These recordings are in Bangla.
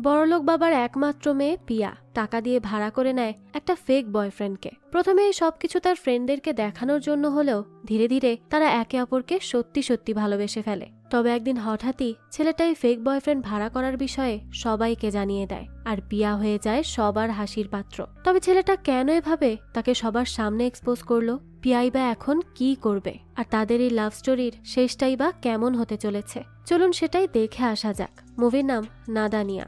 বড়লোক বাবার একমাত্র মেয়ে পিয়া টাকা দিয়ে ভাড়া করে নেয় একটা ফেক বয়ফ্রেন্ডকে। প্রথমে এই সবকিছু তার ফ্রেন্ডদেরকে দেখানোর জন্য হলেও ধীরে ধীরে তারা একে অপরকে সত্যি সত্যি ভালোবেসে ফেলে। তবে একদিন হঠাৎই ছেলেটাই ফেক বয়ফ্রেন্ড ভাড়া করার বিষয়ে সবাইকে জানিয়ে দেয়, আর পিয়া হয়ে যায় সবার হাসির পাত্র। তবে ছেলেটা কেন এভাবে তাকে সবার সামনে এক্সপোজ করলো, পিয়াই বা এখন কি করবে, আর তাদের এই লাভ স্টোরির শেষটাই বা কেমন হতে চলেছে, চলুন সেটাই দেখে আসা যাক। মুভির নাম নাদানিয়া।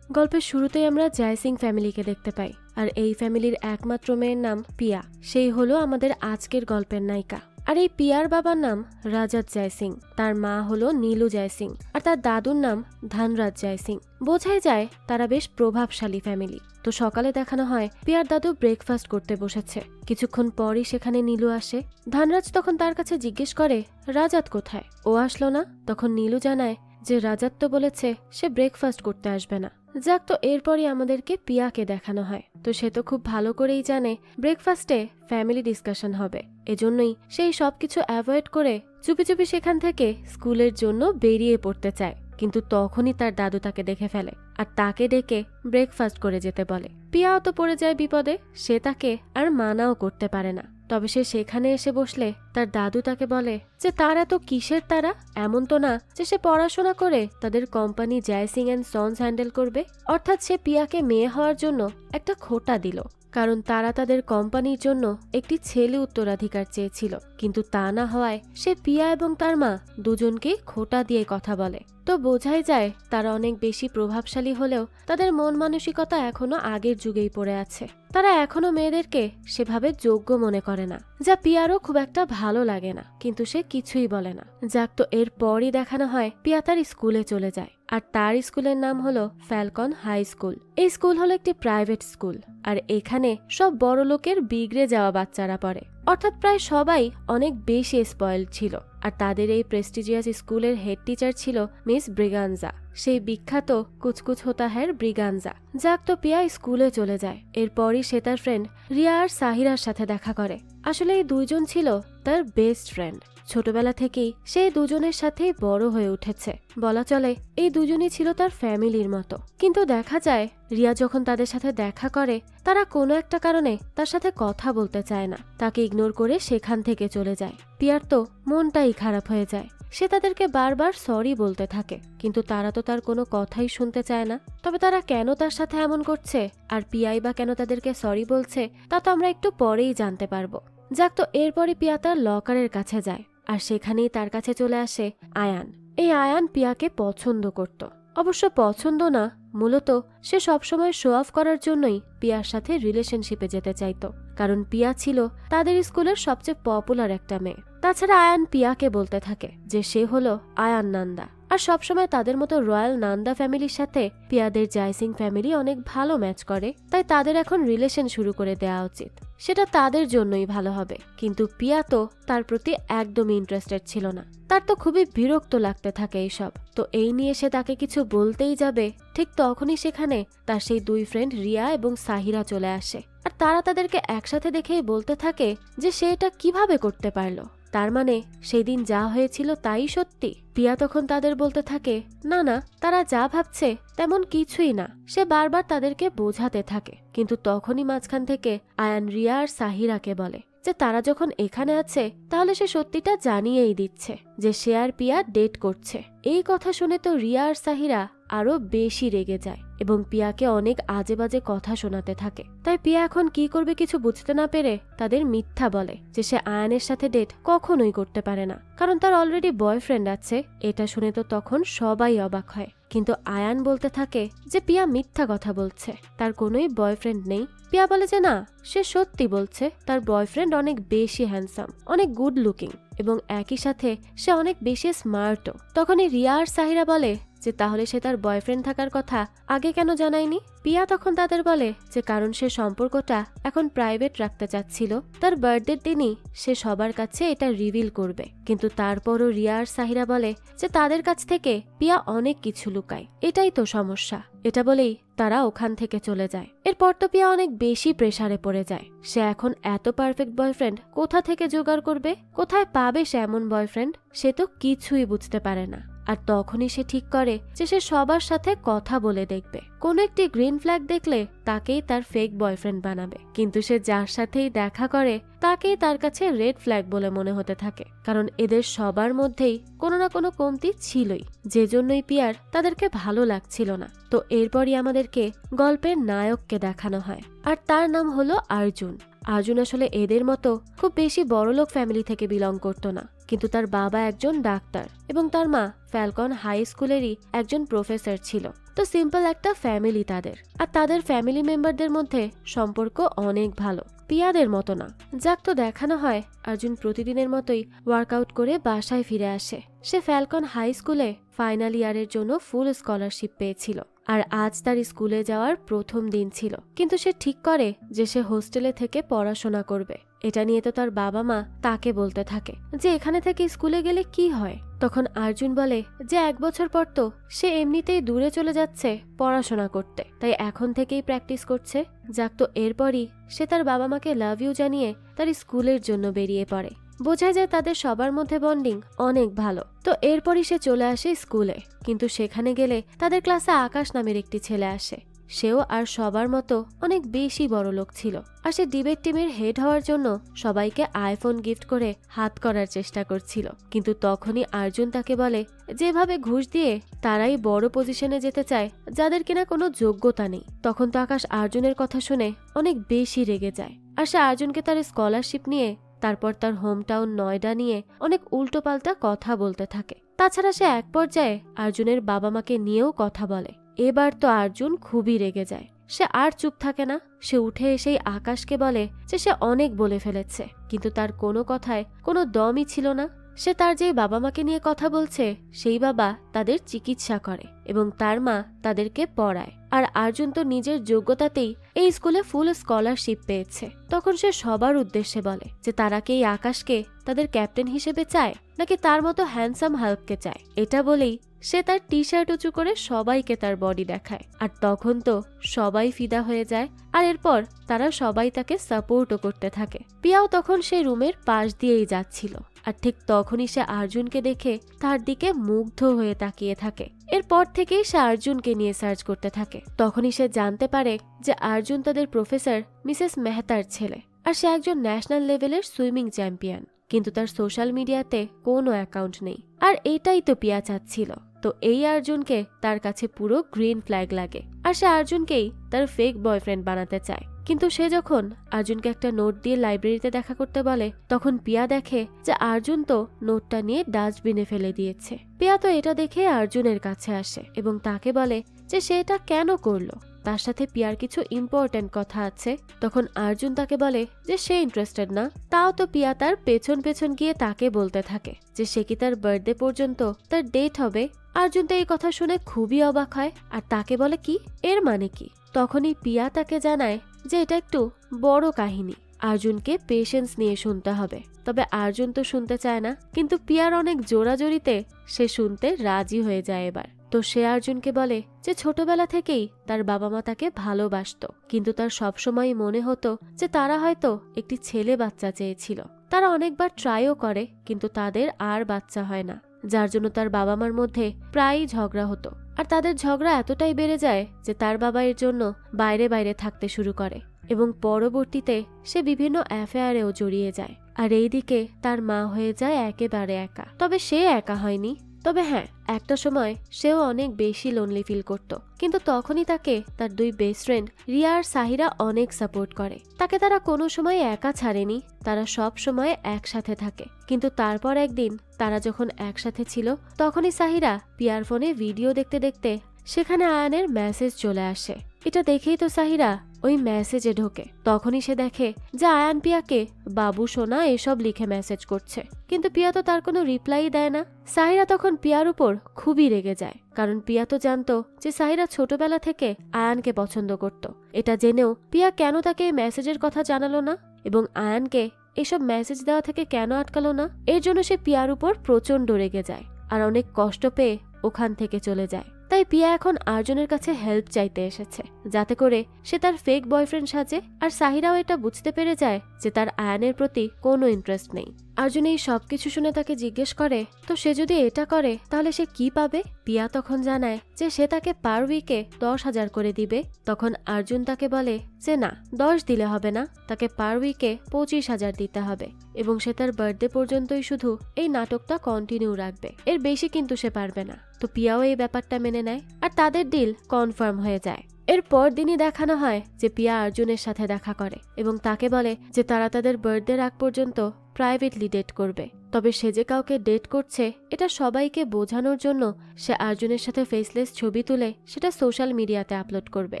গল্পের শুরুতেই আমরা জয়সিং ফ্যামিলিকে দেখতে পাই, আর এই ফ্যামিলির একমাত্র মেয়ের নাম পিয়া। সেই হলো আমাদের আজকের গল্পের নায়িকা। আর এই পিয়ার বাবার নাম রাজাত জয়সিং, তার মা হলো নীলু জয়সিং, আর তার দাদুর নাম ধনরাজ জয়সিং। বোঝাই যায় তারা বেশ প্রভাবশালী ফ্যামিলি। তো সকালে দেখানো হয় পিয়ার দাদু ব্রেকফাস্ট করতে বসেছে। কিছুক্ষণ পরই সেখানে নীলু আসে। ধনরাজ তখন তার কাছে জিজ্ঞেস করে রাজাত কোথায়, ও আসলো না। তখন নীলু জানায় যে রাজাত তো বলেছে সে ব্রেকফাস্ট করতে আসবে না। যাক, তো এরপরই আমাদেরকে পিয়াকে দেখানো হয়। তো সে তো খুব ভালো করেই জানে ব্রেকফাস্টে ফ্যামিলি ডিসকাশন হবে, এজন্যই সেই সবকিছু অ্যাভয়েড করে চুপি চুপি সেখান থেকে স্কুলের জন্য বেরিয়ে পড়তে চায়। কিন্তু তখনই তার দাদু তাকে দেখে ফেলে আর তাকে ডেকে ব্রেকফাস্ট করে যেতে বলে। পিয়াও তো পড়ে যায় বিপদে, সে তাকে আর মানাও করতে পারে না। তবে সে সেখানে এসে বসলে তার দাদু তাকে বলে যে তার এত কিসের তারা, এমন তো না যে সে পড়াশোনা করে তাদের company Jaising and sons handle করবে। অর্থাৎ সে পিয়াকে মেয়ে হওয়ার জন্য একটা খোটা দিল, কারণ তারা তাদের কোম্পানির জন্য একটি ছেলে উত্তরাধিকার চেয়েছিল। কিন্তু তা না হওয়ায় সে পিয়া এবং তার মা দুজনকেই খোটা দিয়ে কথা বলে। তো বোঝাই যায় তারা অনেক বেশি প্রভাবশালী হলেও তাদের মন মানসিকতা এখনো আগের যুগেই পড়ে আছে। তারা এখনো মেয়েদেরকে সেভাবে যোগ্য মনে করে না, যা পিয়ারও খুব একটা ভালো লাগে না, কিন্তু সে কিছুই বলে না। যাক, তো এরপরই দেখানো হয় পিয়া তার স্কুলে চলে যায়, আর তার স্কুলের নাম হলো ফ্যালকন হাই স্কুল। এই স্কুল হলো একটি প্রাইভেট স্কুল, আর এখানে সব বড় লোকের বিগড়ে যাওয়া বাচ্চারা পড়ে। অর্থাৎ প্রায় সবাই অনেক বেশি স্পয়েলড ছিল। আর তাদের এই প্রেস্টিজিয়াস স্কুলের হেড টিচার ছিল মিস ব্রিগানজা, সেই বিখ্যাত কুচকুচ হোতা হ্যার ব্রিগানজা। যাক, তো পিয়া স্কুলে চলে যায়। এরপরই সে তার ফ্রেন্ড রিয়া আর সাহিরার সাথে দেখা করে। আসলে এই দুইজন ছিল তার বেস্ট ফ্রেন্ড। ছোটবেলা থেকেই সে দুজনের সাথেই বড় হয়ে উঠেছে। বলা চলে এই দুজনই ছিল তার ফ্যামিলির মতো। কিন্তু দেখা যায় রিয়া যখন তাদের সাথে দেখা করে, তারা কোনো একটা কারণে তার সাথে কথা বলতে চায় না, তাকে ইগনোর করে সেখান থেকে চলে যায়। পিয়ার তো মনটাই খারাপ হয়ে যায়। সে তাদেরকে বারবার সরি বলতে থাকে, কিন্তু তারা তো তার কোনো কথাই শুনতে চায় না। তবে তারা কেন তার সাথে এমন করছে, আর পিয়াই বা কেন তাদেরকে সরি বলছে, তা তো আমরা একটু পরেই জানতে পারবো। যাক, তো এরপরই পিয়া তার লকারের কাছে যায়, আর সেখানেই তার কাছে চলে আসে আয়ান। এই আয়ান পিয়াকে পছন্দ করত, অবশ্য পছন্দ না, মূলত সে সবসময় শো অফ করার জন্যই পিয়ার সাথে রিলেশনশিপে যেতে চাইতো, কারণ পিয়া ছিল তাদের স্কুলের সবচেয়ে পপুলার একটা মেয়ে। তাছাড়া আয়ান পিয়াকে বলতে থাকে যে সে হলো আয়ান নান্দা, আর সবসময় তাদের মতো রয়্যাল নান্দা ফ্যামিলির সাথে পিয়াদের জয়সিং ফ্যামিলি অনেক ভালো ম্যাচ করে, তাই তাদের এখন রিলেশন শুরু করে দেওয়া উচিত, সেটা তাদের জন্যই ভালো হবে। কিন্তু পিয়া তো তার প্রতি একদমই ইন্টারেস্টেড ছিল না, তার তো খুবই বিরক্ত লাগতে থাকে এইসব। তো এই নিয়ে সে তাকে কিছু বলতেই যাবে, ঠিক তখনই সেখানে তার সেই দুই ফ্রেন্ড রিয়া এবং সাহিরা চলে আসে, আর তারা তাদেরকে একসাথে দেখেই বলতে থাকে যে সে এটা কিভাবে করতে পারলো, তার মানে সেদিন যা হয়েছিল তাই সত্যি। পিয়া তখন তাদের বলতে থাকে না না, তারা যা ভাবছে তেমন কিছুই না। সে বারবার তাদেরকে বোঝাতে থাকে, কিন্তু তখনই মাঝখান থেকে আয়ান রিয়া আর সাহিরাকে বলে যে তারা যখন এখানে আছে তাহলে সে সত্যিটা জানিয়েই দিচ্ছে যে সে আর পিয়া ডেট করছে। এই কথা শুনে তো রিয়া আর সাহিরা আরো বেশি রেগে যায় এবং পিয়াকে অনেক আজে বাজে কথা শোনাতে থাকে। তাই পিয়া এখন কি করবে কিছু বুঝতে না পেরে তাদের মিথ্যা বলে যে সে আয়ানের সাথে ডেট কখনোই করতে পারে না, কারণ তার অলরেডি বয়ফ্রেন্ড আছে। এটা শুনে তো তখন সবাই অবাক হয়, কিন্তু আয়ান বলতে থাকে যে পিয়া মিথ্যা কথা বলছে, তার কোনোই বয়ফ্রেন্ড নেই। পিয়া বলে যে না, সে সত্যি বলছে, তার বয়ফ্রেন্ড অনেক বেশি হ্যান্ডসাম, অনেক গুড লুকিং, এবং একই সাথে সে অনেক বেশি স্মার্টও। তখনই রিয়া আর সাহিরা বলে যে তাহলে সে তার বয়ফ্রেন্ড থাকার কথা আগে কেন জানায়নি। পিয়া তখন তাদের বলে যে কারণ সে সম্পর্কটা এখন প্রাইভেট রাখতে চাচ্ছিল, তার বার্থডের দিনই সে সবার কাছে এটা রিভিল করবে। কিন্তু তারপরও রিয়া আর সাহিরা বলে যে তাদের কাছ থেকে পিয়া অনেক কিছু লুকায়, এটাই তো সমস্যা। এটা বলেই তারা ওখান থেকে চলে যায়। এরপর তো পিয়া অনেক বেশি প্রেসারে পড়ে যায়। সে এখন এত পারফেক্ট বয়ফ্রেন্ড কোথা থেকে জোগাড় করবে, কোথায় পাবে সে এমন বয়ফ্রেন্ড, সে তো কিছুই বুঝতে পারে না। আর তখনই সে ঠিক করে যে সে সবার সাথে কথা বলে দেখবে, কোনো একটি গ্রিন ফ্ল্যাগ দেখলে তাকেই তার ফেক বয়ফ্রেন্ড বানাবে। কিন্তু সে যার সাথেই দেখা করে তাকেই তার কাছে রেড ফ্ল্যাগ বলে মনে হতে থাকে, কারণ এদের সবার মধ্যেই কোনো না কোনো কমতি ছিলই, যে জন্যই পিয়ার তাদেরকে ভালো লাগছিল না। তো এরপরই আমাদেরকে গল্পের নায়ককে দেখানো হয়, আর তার নাম হলো অর্জুন। অর্জুন আসলে এদের মতো খুব বেশি বড়লোক ফ্যামিলি থেকে বিলং করতো না, কিন্তু তার বাবা একজন ডাক্তার এবং তার মা ফ্যালকন হাই স্কুলেরই একজন প্রফেসর ছিল। তো সিম্পল একটা ফ্যামিলি তাদের, আর তাদের ফ্যামিলি মেম্বারদের মধ্যে সম্পর্ক অনেক ভালো, পিয়াদের মতো না। যাক, তো দেখানো হয় অর্জুন প্রতিদিনের মতোই ওয়ার্কআউট করে বাসায় ফিরে আসে। সে ফ্যালকন হাই স্কুলে ফাইনাল ইয়ারের জন্য ফুল স্কলারশিপ পেয়েছিল, আর আজ তার স্কুলে যাওয়ার প্রথম দিন ছিল। কিন্তু সে ঠিক করে যে সে হোস্টেলে থেকে পড়াশোনা করবে। এটা নিয়ে তো তার বাবা মা তাকে বলতে থাকে যে এখানে থেকে স্কুলে গেলে কি হয়। তখন অর্জুন বলে যে 1 বছর পর তো সে এমনিতেই দূরে চলে যাচ্ছে পড়াশোনা করতে, তাই এখন থেকেই প্র্যাকটিস করছে। যাক, তো এরপরই সে তার বাবা মাকে লাভ ইউ জানিয়ে তার স্কুলের জন্য বেরিয়ে পড়ে। বোঝা যায় তাদের সবার মধ্যে বন্ডিং অনেক ভালো। তো এরপরই সে চলে আসে স্কুলে, কিন্তু সেখানে গেলে তাদের ক্লাসে আকাশ নামের একটি ছেলে আসে। সেও আর সবার মতো অনেক বেশি বড় লোক ছিল, আর সে ডিবেট টিমের হেড হওয়ার জন্য সবাইকে আইফোন গিফট করে হাত করার চেষ্টা করছিল। কিন্তু তখনই অর্জুন তাকে বলে যেভাবে ঘুষ দিয়ে তারাই বড় পজিশনে যেতে চায় যাদের কিনা কোনো যোগ্যতা নেই। তখন তো আকাশ অর্জুনের কথা শুনে অনেক বেশি রেগে যায়, আর সে অর্জুনকে তার স্কলারশিপ নিয়ে, তারপর তার হোম টাউন নয়ডা নিয়ে অনেক উল্টোপাল্টা কথা বলতে থাকে। তাছাড়া সে এক পর্যায়ে অর্জুনের বাবা মাকে নিয়েও কথা বলে। এবার তো অর্জুন খুবই রেগে যায়, সে আর চুপ থাকে না। সে উঠে এসেই আকাশকে বলে যে সে অনেক বলে ফেলেছে, কিন্তু তার কোনো কথায় কোনো দমই ছিল না। সে তার যেই বাবা মাকে নিয়ে কথা বলছে সেই বাবা তাদের চিকিৎসা করে এবং তার মা তাদেরকে পড়ায়, আর অর্জুন তো নিজের যোগ্যতাতেই এই স্কুলে ফুল স্কলারশিপ পেয়েছে। তখন সে সবার উদ্দেশ্যে বলে যে তারা কি এই আকাশকে তাদের ক্যাপ্টেন হিসেবে চায় নাকি তার মতো হ্যান্ডসাম হাল্ককে চায়। এটা বলেই সে তার টি শার্ট উঁচু করে সবাইকে তার বডি দেখায়, আর তখন তো সবাই ফিদা হয়ে যায়। আর এরপর তারা সবাই তাকে সাপোর্টও করতে থাকে। পিয়াও তখন সেই রুমের পাশ দিয়েই যাচ্ছিল, আর ঠিক তখনই সে অর্জুনকে দেখে তার দিকে মুগ্ধ হয়ে তাকিয়ে থাকে। এরপর থেকেই সে অর্জুনকে নিয়ে সার্চ করতে থাকে। তখনই সে জানতে পারে যে অর্জুন তাদের প্রফেসর মিসেস মেহতার ছেলে, আর সে একজন ন্যাশনাল লেভেলের সুইমিং চ্যাম্পিয়ন, কিন্তু তার সোশ্যাল মিডিয়াতে কোনো অ্যাকাউন্ট নেই। আর এইটাই তো পিয়া চাচ্ছিল। তো এই অর্জুনকে তার কাছে পুরো গ্রিন ফ্ল্যাগ লাগে, আর সে অর্জুনকেই তার ফেক বয়ফ্রেন্ড বানাতে চায়। কিন্তু সে যখন অর্জুনকে একটা নোট দিয়ে লাইব্রেরিতে দেখা করতে বলে, তখন পিয়া দেখে যে অর্জুন তো নোটটা নিয়ে ডাস্টবিনে ফেলে দিয়েছে। পিয়া তো এটা দেখে অর্জুনের কাছে আসে এবং তাকে বলে যে সে এটা কেন করলো, তার সাথে পিয়ার কিছু ইম্পর্টেন্ট কথা আছে। তখন অর্জুন তাকে বলে যে সে ইন্টারেস্টেড না। তাও তো পিয়া তার পেছন পেছন গিয়ে তাকে বলতে থাকে যে সে কি তার বার্থডে পর্যন্ত তার ডেট হবে। অর্জুন তো এই কথা শুনে খুবই অবাক হয়, আর তাকে বলে কি এর মানে কি। তখনই পিয়া তাকে জানায় যে এটা একটু বড় কাহিনী, অর্জুনকে পেশেন্স নিয়ে শুনতে হবে। তবে অর্জুন তো শুনতে চায় না, কিন্তু পিয়ার অনেক জোরাজোরিতে সে শুনতে রাজি হয়ে যায়। এবার তো সে অর্জুনকে বলে যে ছোটবেলা থেকেই তার বাবা মা তাকে ভালোবাসতো, কিন্তু তার সবসময় মনে হতো যে তারা হয়তো একটি ছেলে বাচ্চা চেয়েছিল। তারা অনেকবার ট্রাইও করে, কিন্তু তাদের আর বাচ্চা হয় না, যার জন্য তার বাবা মার মধ্যে প্রায়ই ঝগড়া হতো। আর তাদের ঝগড়া এতটাই বেড়ে যায় যে তার বাবা এর জন্য বাইরে বাইরে থাকতে শুরু করে এবং পরবর্তীতে সে বিভিন্ন অ্যাফেয়ারেও জড়িয়ে যায়। আর এইদিকে তার মা হয়ে যায় একেবারে একা। তবে সে একা হয়নি, তবে হ্যাঁ, একটা সময় সেও অনেক বেশি লোনলি ফিল করত। কিন্তু তখনই তাকে তার 2 বেস্ট ফ্রেন্ড রিয়া আর সাহিরা অনেক সাপোর্ট করে। তাকে তারা কোনো সময় একা ছাড়েনি, তারা সব সময় একসাথে থাকে। কিন্তু তারপর একদিন তারা যখন একসাথে ছিল, তখনই সাহিরা পিয়ার ফোনে ভিডিও দেখতে দেখতে সেখানে আয়ানের মেসেজ চলে আসে। এটা দেখেই তো সাহিরা ওই মেসেজে ঢোকে। তখনই সে দেখে যে আয়ান পিয়াকে বাবু সোনা এসব লিখে মেসেজ করছে, কিন্তু পিয়া তো তার কোনো রিপ্লাই দেয় না। সাহিরা তখন পিয়ার উপর খুবই রেগে যায়, কারণ পিয়া তো জানতো যে সাহিরা ছোটবেলা থেকে আয়ানকে পছন্দ করত। এটা জেনেও পিয়া কেন তাকে এই মেসেজের কথা জানালো না এবং আয়ানকে এসব মেসেজ দেওয়া থেকে কেন আটকালো না, এর জন্য সে পিয়ার উপর প্রচন্ড রেগে যায় আর অনেক কষ্ট পেয়ে ওখান থেকে চলে যায়। তাই পিয়া এখন আর্জুনের কাছে হেল্প চাইতে এসেছে, যাতে করে সে তার ফেক বয়ফ্রেন্ড সাজে। আর সাহিরাও এটা বুঝতে পেরে যায় যে তার আয়ানের প্রতি কোনো ইন্টারেস্ট নেই। আর্জুন এই সবকিছু শুনে তাকে জিজ্ঞেস করে, তো সে যদি এটা করে তাহলে সে কি পাবে? পিয়া তখন জানায় যে সে তাকে পার উইকে 10,000 করে দিবে। তখন আর্জুন তাকে বলে যে না, 10 দিলে হবে না, তাকে পার উইকে 25,000 দিতে হবে এবং সে তার বার্থডে পর্যন্তই শুধু এই নাটকটা কন্টিনিউ রাখবে, এর বেশি কিন্তু সে পারবে না। তো পিয়াও এই ব্যাপারটা মেনে নেয় আর তাদের ডিল কনফার্ম হয়ে যায়। এর পর দিনই দেখানো হয় যে পিয়া আর্জুনের সাথে দেখা করে এবং তাকে বলে যে তারা তাদের বার্থডে আগ পর্যন্ত প্রাইভেটলি ডেট করবে। তবে সে যে কাউকে ডেট করছে এটা সবাইকে বোঝানোর জন্য সে আর্জুনের সাথে ফেসলেস ছবি তুলে সেটা সোশ্যাল মিডিয়াতে আপলোড করবে।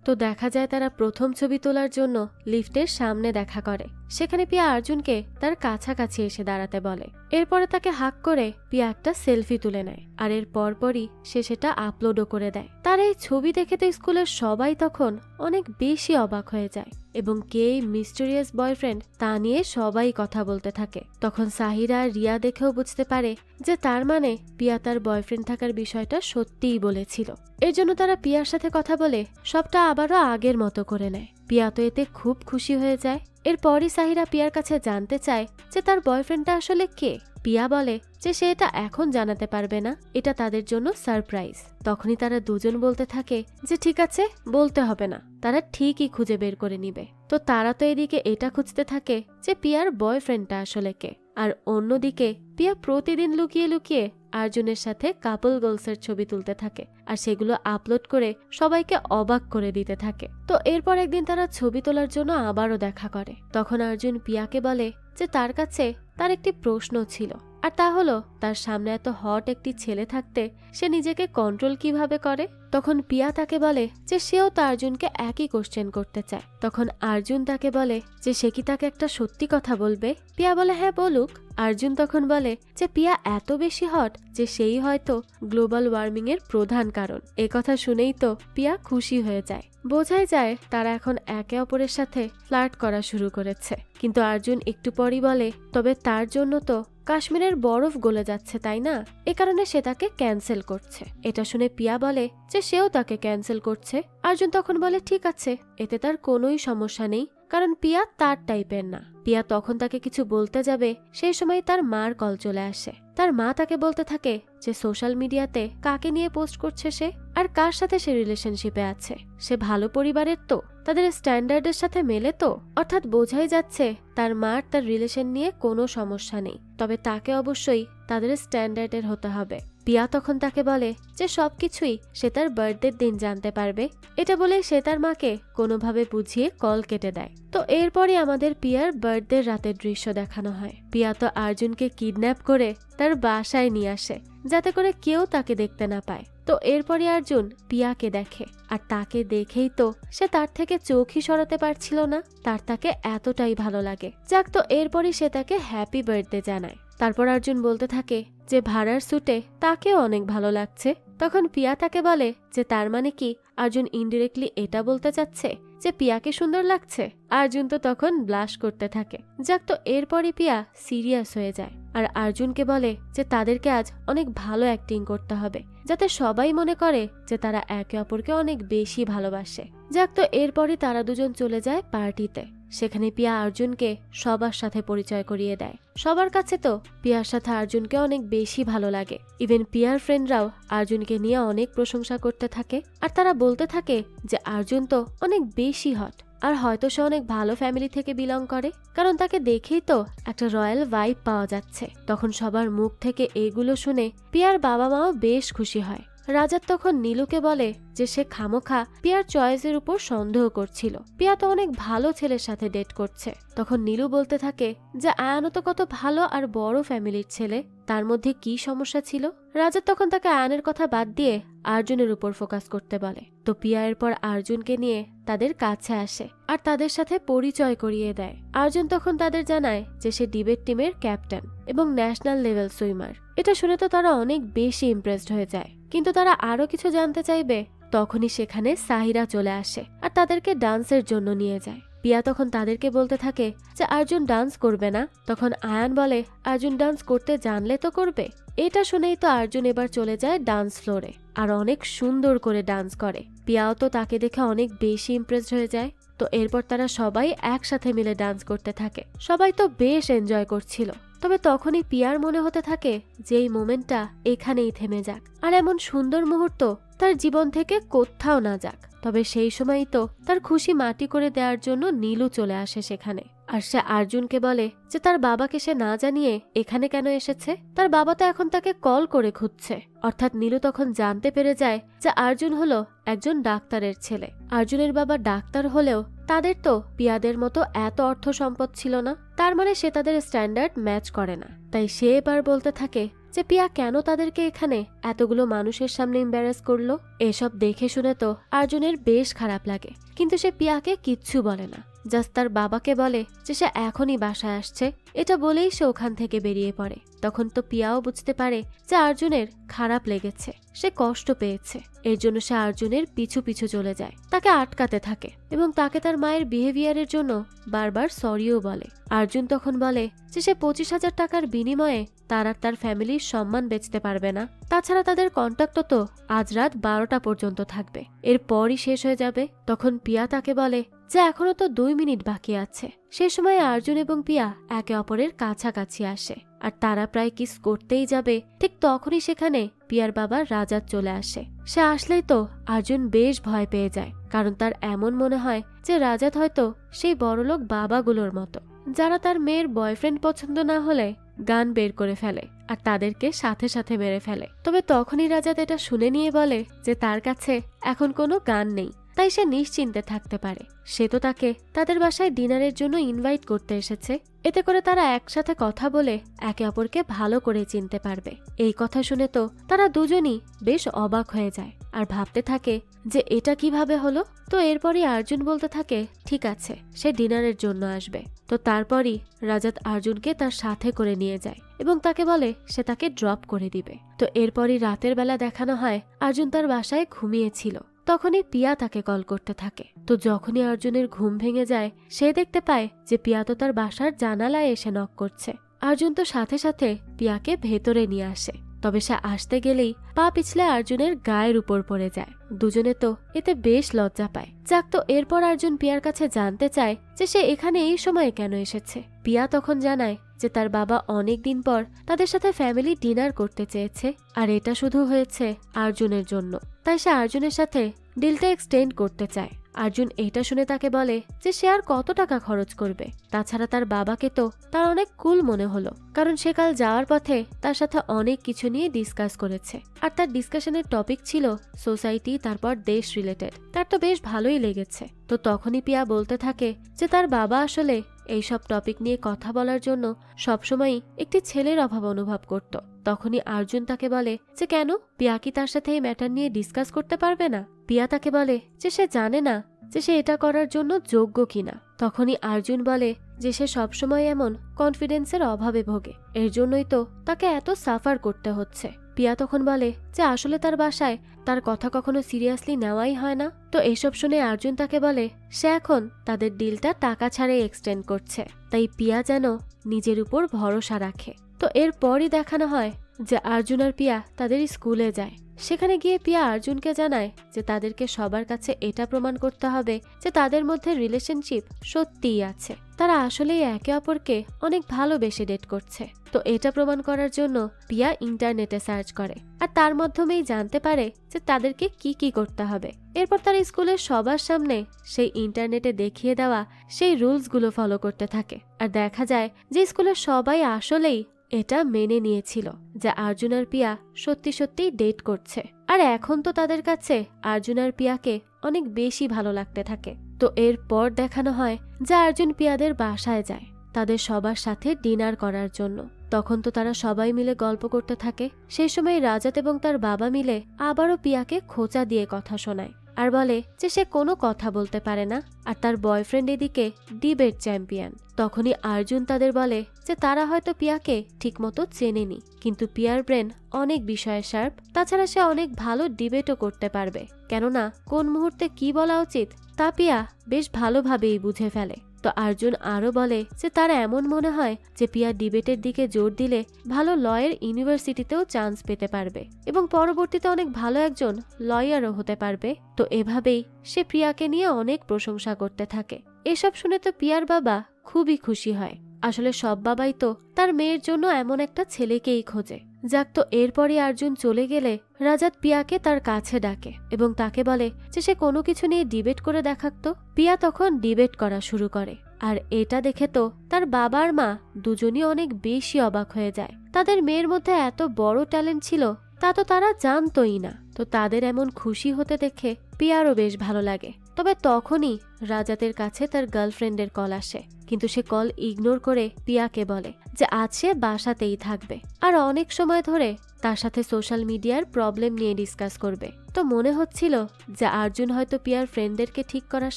তো দেখা যায় তারা প্রথম ছবি তোলার জন্য লিফটের সামনে দেখা করে। সেখানে পিয়া আর্জুনকে তার কাছাকাছি এসে দাঁড়াতে বলে। এরপরে তাকে হাক করে পিয়া একটা সেলফি তুলে নেয় আর এর পরপরই সে সেটা আপলোডও করে দেয়। তার এই ছবি দেখে তো স্কুলের সবাই তখন অনেক বেশি অবাক হয়ে যায় এবং কে এই মিস্টেরিয়াস বয়ফ্রেন্ড তা নিয়ে সবাই কথা বলতে থাকে। তখন সাহিরা আর রিয়া দেখেও বুঝতে পারে যে তার মানে পিয়া তার বয়ফ্রেন্ড থাকার বিষয়টা সত্যিই বলেছিল। এর জন্য তারা পিয়ার সাথে কথা বলে সবটা আবারও আগের মতো করে নেয়। পিয়া তো এতে খুব খুশি হয়ে যায়। এরপরই সাহিরা পিয়ার কাছে জানতে চায় যে তার বয়ফ্রেন্ডটা আসলে কে। পিয়া বলে যে সে এটা এখন জানাতে পারবে না, এটা তাদের জন্য সারপ্রাইজ। তখনই তারা দুজন বলতে থাকে যে ঠিক আছে, বলতে হবে না, তারা ঠিকই খুঁজে বের করে নিবে। তো তারা তো এদিকে এটা খুঁজতে থাকে যে পিয়ার বয়ফ্রেন্ডটা আসলে কে। আর অন্যদিকে পিয়া প্রতিদিন লুকিয়ে লুকিয়ে আর্জুনের সাথে কাপল গোলসের ছবি তুলতে থাকে আর সেগুলো আপলোড করে সবাইকে অবাক করে দিতে থাকে। তো এরপর একদিন তারা ছবি তোলার জন্য আবারও দেখা করে। তখন আর্জুন পিয়াকে বলে যে তার কাছে তার একটি প্রশ্ন ছিল, আর তা হলো তার সামনে এত হট একটি ছেলে থাকতে সে নিজেকে কন্ট্রোল কিভাবে করে। তখন পিয়া তাকে বলে যে সেও তো আর্জুনকে একই কোশ্চেন করতে চায়। তখন আর্জুন তাকে বলে যে সে কি তাকে একটা সত্যি কথা বলবে। পিয়া বলে হ্যাঁ বলুক। আর্জুন তখন বলে যে পিয়া এত বেশি হট যে সেই হয়তো গ্লোবাল ওয়ার্মিং এর প্রধান কারণ। এ কথা শুনেই তো পিয়া খুশি হয়ে যায়। বোঝাই যায় তারা এখন একে অপরের সাথে ফ্লার্ট করা শুরু করেছে। কিন্তু আর্জুন একটু পরই বলে তবে তার জন্য তো কাশ্মীরের বরফ গলে যাচ্ছে, তাই না? এ কারণে সে তাকে ক্যান্সেল করছে। এটা শুনে পিয়া বলে যে সেও তাকে ক্যান্সেল করছে। আর্জুন তখন বলে ঠিক আছে, এতে তার কোনোই সমস্যা নেই, কারণ পিয়া তার টাইপের না। পিয়া তখন তাকে কিছু বলতে যাবে সেই সময় তার মার কল চলে আসে। তার মা তাকে বলতে থাকে যে সোশ্যাল মিডিয়াতে কাকে নিয়ে পোস্ট করছে সে আর কার সাথে সে রিলেশনশিপে আছে। সে ভালো পরিবারের তো, তাদের স্ট্যান্ডার্ডের সাথে মেলে তো, অর্থাৎ বোঝাই যাচ্ছে তার মার তার রিলেশন নিয়ে কোনো সমস্যা নেই, তবে তাকে অবশ্যই তাদের স্ট্যান্ডার্ডের হতে হবে। পিয়া তখন তাকে বলে যে সবকিছুই সে তার বার্থডের দিন জানতে পারবে। এটা বলে সে তার মাকে কোনোভাবে বুঝিয়ে কল কেটে দেয়। তো এরপরই আমাদের পিয়ার বার্থডে রাতের দৃশ্য দেখানো হয়। পিয়া তো আর্জুনকে কিডন্যাপ করে তার বাসায় নিয়ে আসে যাতে করে কেউ তাকে দেখতে না পায়। তো এরপরই অর্জুন পিয়াকে দেখে আর তাকে দেখেই তো সে তার থেকে চোখই সরাতে পারছিল না, তার তাকে এতটাই ভালো লাগে। যাক, তো এরপরই সে তাকে হ্যাপি বার্থডে জানায়। তারপর অর্জুন বলতে থাকে যে ভাড়ার স্যুটে তাকেও অনেক ভালো লাগছে। তখন পিয়া তাকে বলে যে তার মানে কি অর্জুন ইনডিরেক্টলি এটা বলতে চাচ্ছে যে পিয়াকে সুন্দর লাগছে। অর্জুন তো তখন ব্লাশ করতে থাকে। যাক, তো এরপরই পিয়া সিরিয়াস হয়ে যায় আর অর্জুনকে বলে যে তাদেরকে আজ অনেক ভালো অ্যাক্টিং করতে হবে যাতে সবাই মনে করে যে তারা একে অপরকে অনেক বেশি ভালোবাসে। যাক, তো এরপরই তারা দুজন চলে যায় পার্টিতে। সেখানে পিয়া অর্জুনকে সবার সাথে পরিচয় করিয়ে দেয়। সবার কাছে তো পিয়ার সাথে অর্জুনকে অনেক বেশি ভালো লাগে। ইভেন পিয়ার ফ্রেন্ডরাও অর্জুনকে নিয়ে অনেক প্রশংসা করতে থাকে আর তারা বলতে থাকে যে অর্জুন তো অনেক বেশি হট আর হয়তো সে অনেক ভালো ফ্যামিলি থেকে বিলং করে, কারণ তাকে দেখেই তো একটা রয়্যাল ভাইব পাওয়া যাচ্ছে। তখন সবার মুখ থেকে এগুলো শুনে পিয়ার বাবা মাও বেশ খুশি হয়। রাজা তখন নীলুকে বলে যে সে খামোখা পিয়ার চয়েসের উপর সন্দেহ করছিল, পিয়া তো অনেক ভালো ছেলের সাথে ডেট করছে। তখন নীলু বলতে থাকে যে আয়ানও তো কত ভালো আর বড় ফ্যামিলির ছেলে, তার মধ্যে কি সমস্যা ছিল। রাজা তখন তাকে আয়ানের কথা বাদ দিয়ে অর্জুনের উপর ফোকাস করতে বলে। তো পিয়া এরপর অর্জুনকে নিয়ে তাদের কাছে আসে আর তাদের সাথে পরিচয় করিয়ে দেয়। অর্জুন তখন তাদের জানায় যে সে ডিবেট টিমের ক্যাপ্টেন এবং ন্যাশনাল লেভেল সুইমার। এটা শুনে তো তারা অনেক বেশি ইমপ্রেসড হয়ে যায়, কিন্তু তারা আরো কিছু জানতে চাইবে। তখনই সেখানে সাহিরা চলে আসে আর তাদেরকে ডান্সের জন্য নিয়ে যায়। পিয়া তখন তাদেরকে বলতে থাকে যে অর্জুন ডান্স করবে না। তখন আয়ান বলে অর্জুন ডান্স করতে জানলে তো করবে, এটা শুনেই তো আর্জুন এবার চলে যায় ডান্স ফ্লোরে আর অনেক সুন্দর করে ডান্স করে। পিয়াও তো তাকে দেখে অনেক বেশি ইমপ্রেসড হয়ে যায়। তো এরপর তারা সবাই একসাথে মিলে ডান্স করতে থাকে। সবাই তো বেশ এনজয় করছিল। তবে তখনই পিয়ার মনে হতে থাকে যে এই মোমেন্টটা এখানেই থেমে যাক আর এমন সুন্দর মুহূর্ত তার জীবন থেকে কোথাও না যাক। তবে সেই সময়ই তো তার খুশি মাটি করে দেওয়ার জন্য নীলু চলে আসে সেখানে। আর সে আর্জুনকে বলে যে তার বাবাকে সে না জানিয়ে এখানে কেন এসেছে। তার বাবা তো এখন তাকে কল করে খুঁজছে। অর্থাৎ নীলু তখন জানতে পেরে যায় যে আর্জুন হলো একজন ডাক্তারের ছেলে। আর্জুনের বাবা ডাক্তার হলেও তাদের তো পিয়াদের মতো এত অর্থ সম্পদ ছিল না, তার মানে সে তাদের স্ট্যান্ডার্ড ম্যাচ করে না। তাই সে এবার বলতে থাকে যে পিয়া কেন তাদেরকে এখানে এতগুলো মানুষের সামনে এম্বারাস করলো। এসব দেখে শুনে তো আর্জুনের বেশ খারাপ লাগে, কিন্তু সে পিয়াকে কিচ্ছু বলে না। জাস্ট তার বাবাকে বলে যে সে এখনই বাসায় আসছে। এটা বলেই সে ওখান থেকে বেরিয়ে পড়ে। তখন তো পিয়াও বুঝতে পারে যে আর্জুনের খারাপ লেগেছে, সে কষ্ট পেয়েছে। এর জন্য সে আর্জুনের পিছু পিছু চলে যায়, তাকে আটকাতে থাকে এবং তাকে তার মায়ের বিহেভিয়ারের জন্য বারবার সরিও বলে। আর্জুন তখন বলে যে সে 25,000 টাকার বিনিময়ে তার আর তার ফ্যামিলির সম্মান বেচতে পারবে না। তাছাড়া তাদের কন্ট্যাক্ট তো আজ রাত 12টা পর্যন্ত থাকবে, এরপরই শেষ হয়ে যাবে। তখন পিয়া তাকে বলে যে এখনো তো 2 মিনিট বাকি আছে। সে সময় আর্জুন এবং পিয়া একে অপরের কাছাকাছি আসে আর তারা প্রায় কিস করতেই যাবে। ঠিক তখনই সেখানে পিয়ার বাবা রাজাত চলে আসে। সে আসলেই তো আর্জুন বেশ ভয় পেয়ে যায়, কারণ তার এমন মনে হয় যে রাজাত হয়তো সেই বড়লোক বাবাগুলোর মতো, যারা তার মেয়ের বয়ফ্রেন্ড পছন্দ না হলে গান বের করে ফেলে আর তাদেরকে সাথে সাথে মেরে ফেলে। তবে তখনই রাজাত এটা শুনে নিয়ে বলে যে তার কাছে এখন কোনো গান নেই, তাই সে নিশ্চিন্তে থাকতে পারে। সে তো তাকে তাদের বাসায় ডিনারের জন্য ইনভাইট করতে এসেছে, এতে করে তারা একসাথে কথা বলে একে অপরকে ভালো করে চিনতে পারবে। এই কথা শুনে তো তারা দুজনই বেশ অবাক হয়ে যায় আর ভাবতে থাকে যে এটা কিভাবে হলো। তো এরপরই আর্জুন বলতে থাকে ঠিক আছে, সে ডিনারের জন্য আসবে। তো তারপরই রাজাত আর্জুনকে তার সাথে করে নিয়ে যায় এবং তাকে বলে সে তাকে ড্রপ করে দিবে। তো এরপরই রাতের বেলা দেখানো হয় আর্জুন তার বাসায় ঘুমিয়েছিল। তখনই পিয়া তাকে কল করতে থাকে। তো যখনই অর্জুনের ঘুম ভেঙে যায় সে দেখতে পায় যে পিয়া তো তার বাসার জানালায় এসে নক করছে। অর্জুন তো সাথে সাথে পিয়াকে ভেতরে নিয়ে আসে। তবে সে আসতে গেলেই পা পিছলে অর্জুনের গায়ের উপর পড়ে যায়। দুজনে তো এতে বেশ লজ্জা পায়। যাক, তো এরপর অর্জুন পিয়ার কাছে জানতে চায় যে সে এখানে এই সময়ে কেন এসেছে। পিয়া তখন জানায় যে তার বাবা অনেকদিন পর তাদের সাথে ফ্যামিলি ডিনার করতে চেয়েছে আর এটা শুধু হয়েছে অর্জুনের জন্য, তাই সে অর্জুনের সাথে ডিলটা এক্সটেন্ড করতে চায়। অর্জুন এটা শুনে তাকে বলে যে সে আর কত টাকা খরচ করবে। তাছাড়া তার বাবাকে তো তার অনেক কুল মনে হলো, কারণ সে কাল যাওয়ার পথে তার সাথে অনেক কিছু নিয়ে ডিসকাস করেছে আর তার ডিসকাশনের টপিক ছিল সোসাইটি, তারপর দেশ রিলেটেড। তার তো বেশ ভালোই লেগেছে। তো তখনই পিয়া বলতে থাকে যে তার বাবা আসলে এইসব টপিক নিয়ে কথা বলার জন্য সবসময়ই একটি ছেলের অভাব অনুভব করত। তখনই অর্জুন তাকে বলে যে কেন, পিয়া কি তার সাথে এই ম্যাটার নিয়ে ডিসকাস করতে পারবে না। পিয়া তাকে বলে যে সে জানে না যে সে এটা করার জন্য যোগ্য কিনা। তখনই অর্জুন বলে যে সে সবসময় এমন কনফিডেন্সের অভাবে ভোগে, এর জন্যই তো তাকে এত সাফার করতে হচ্ছে। পিয়া তখন বলে যে আসলে তার বাসায় তার কথা কখনো সিরিয়াসলি নেওয়াই হয় না। তো এসব শুনে অর্জুন তাকে বলে সে এখন তাদের ডিলটা টাকা ছাড়াই এক্সটেন্ড করছে, তাই পিয়া যেন নিজের উপর ভরসা রাখে। তো এরপরই দেখানো হয় যে অর্জুন আর পিয়া তাদের স্কুলে যায়। সেখানে গিয়ে পিয়া অর্জুনকে জানায় যে তাদেরকে সবার কাছে এটা প্রমাণ করতে হবে যে তাদের মধ্যে রিলেশনশিপ সত্যিই আছে, তারা আসলেই একে অপরকে অনেক ভালোবেসে ডেট করছে। তো এটা প্রমাণ করার জন্য পিয়া ইন্টারনেটে সার্চ করে আর তার মাধ্যমেই জানতে পারে যে তাদেরকে কি কি করতে হবে। এরপর তার স্কুলের সবার সামনে সেই ইন্টারনেটে দেখিয়ে দেওয়া সেই রুলসগুলো ফলো করতে থাকে আর দেখা যায় যে স্কুলের সবাই আসলেই এটা মেনে নিয়েছিল যে অর্জুন আর পিয়া সত্যি সত্যি ডেট করছে। আর এখন তো তাদের কাছে অর্জুন আর পিয়াকে অনেক বেশি ভালো লাগতে থাকে। তো এরপর দেখানো হয় যে অর্জুন পিয়াদের বাসায় যায় তাদের সবার সাথে ডিনার করার জন্য। তখন তো তারা সবাই মিলে গল্প করতে থাকে। সেই সময় রাজাত এবং তার বাবা মিলে আবারও পিয়াকে খোঁচা দিয়ে কথা শোনায় আর বলে যে সে কোনো কথা বলতে পারে না আর তার বয়ফ্রেন্ড এদিকে ডিবেট চ্যাম্পিয়ন। তখনই অর্জুন তাদের বলে যে তারা হয়তো পিয়াকে ঠিকমতো চেনেনি, কিন্তু পিয়ার ব্রেন অনেক বিষয়ে শার্প। তাছাড়া সে অনেক ভালো ডিবেটও করতে পারবে, কেননা কোন মুহূর্তে কি বলা উচিত তা পিয়া বেশ ভালোভাবেই বুঝে ফেলে। তো অর্জুন আরও বলে যে তার এমন মনে হয় যে পিয়া ডিবেটের দিকে জোর দিলে ভালো লয়ের ইউনিভার্সিটিতেও চান্স পেতে পারবে এবং পরবর্তীতে অনেক ভালো একজন লয়ারও হতে পারবে। তো এভাবেই সে প্রিয়াকে নিয়ে অনেক প্রশংসা করতে থাকে। এসব শুনে তো পিয়ার বাবা খুবই খুশি হয়। আসলে সব বাবাই তো তার মেয়ের জন্য এমন একটা ছেলেকেই খোঁজে। যাক, তো এরপরই অর্জুন চলে গেলে রাজাত পিয়াকে তার কাছে ডাকে এবং তাকে বলে যে সে কোনো কিছু নিয়ে ডিবেট করে দেখাতো। পিয়া তখন ডিবেট করা শুরু করে, আর এটা দেখে তো তার বাবার মা দুজনই অনেক বেশি অবাক হয়ে যায়। তাদের মেয়ের মধ্যে এত বড় ট্যালেন্ট ছিল তা তো তারা জানতোই না। তো তাদের এমন খুশি হতে দেখে পিয়ারও বেশ ভালো লাগে। তবে তখনই রাজাতের কাছে তার গার্লফ্রেন্ডের কল আসে, কিন্তু সে কল ইগনোর করে পিয়াকে বলে যে আজ সে বাসাতেই থাকবে আর অনেক সময় ধরে তার সাথে সোশ্যাল মিডিয়ার প্রবলেম নিয়ে ডিসকাস করবে। তো মনে হচ্ছিল যে অর্জুন হয়তো পিয়ার ফ্রেন্ডদেরকে ঠিক করার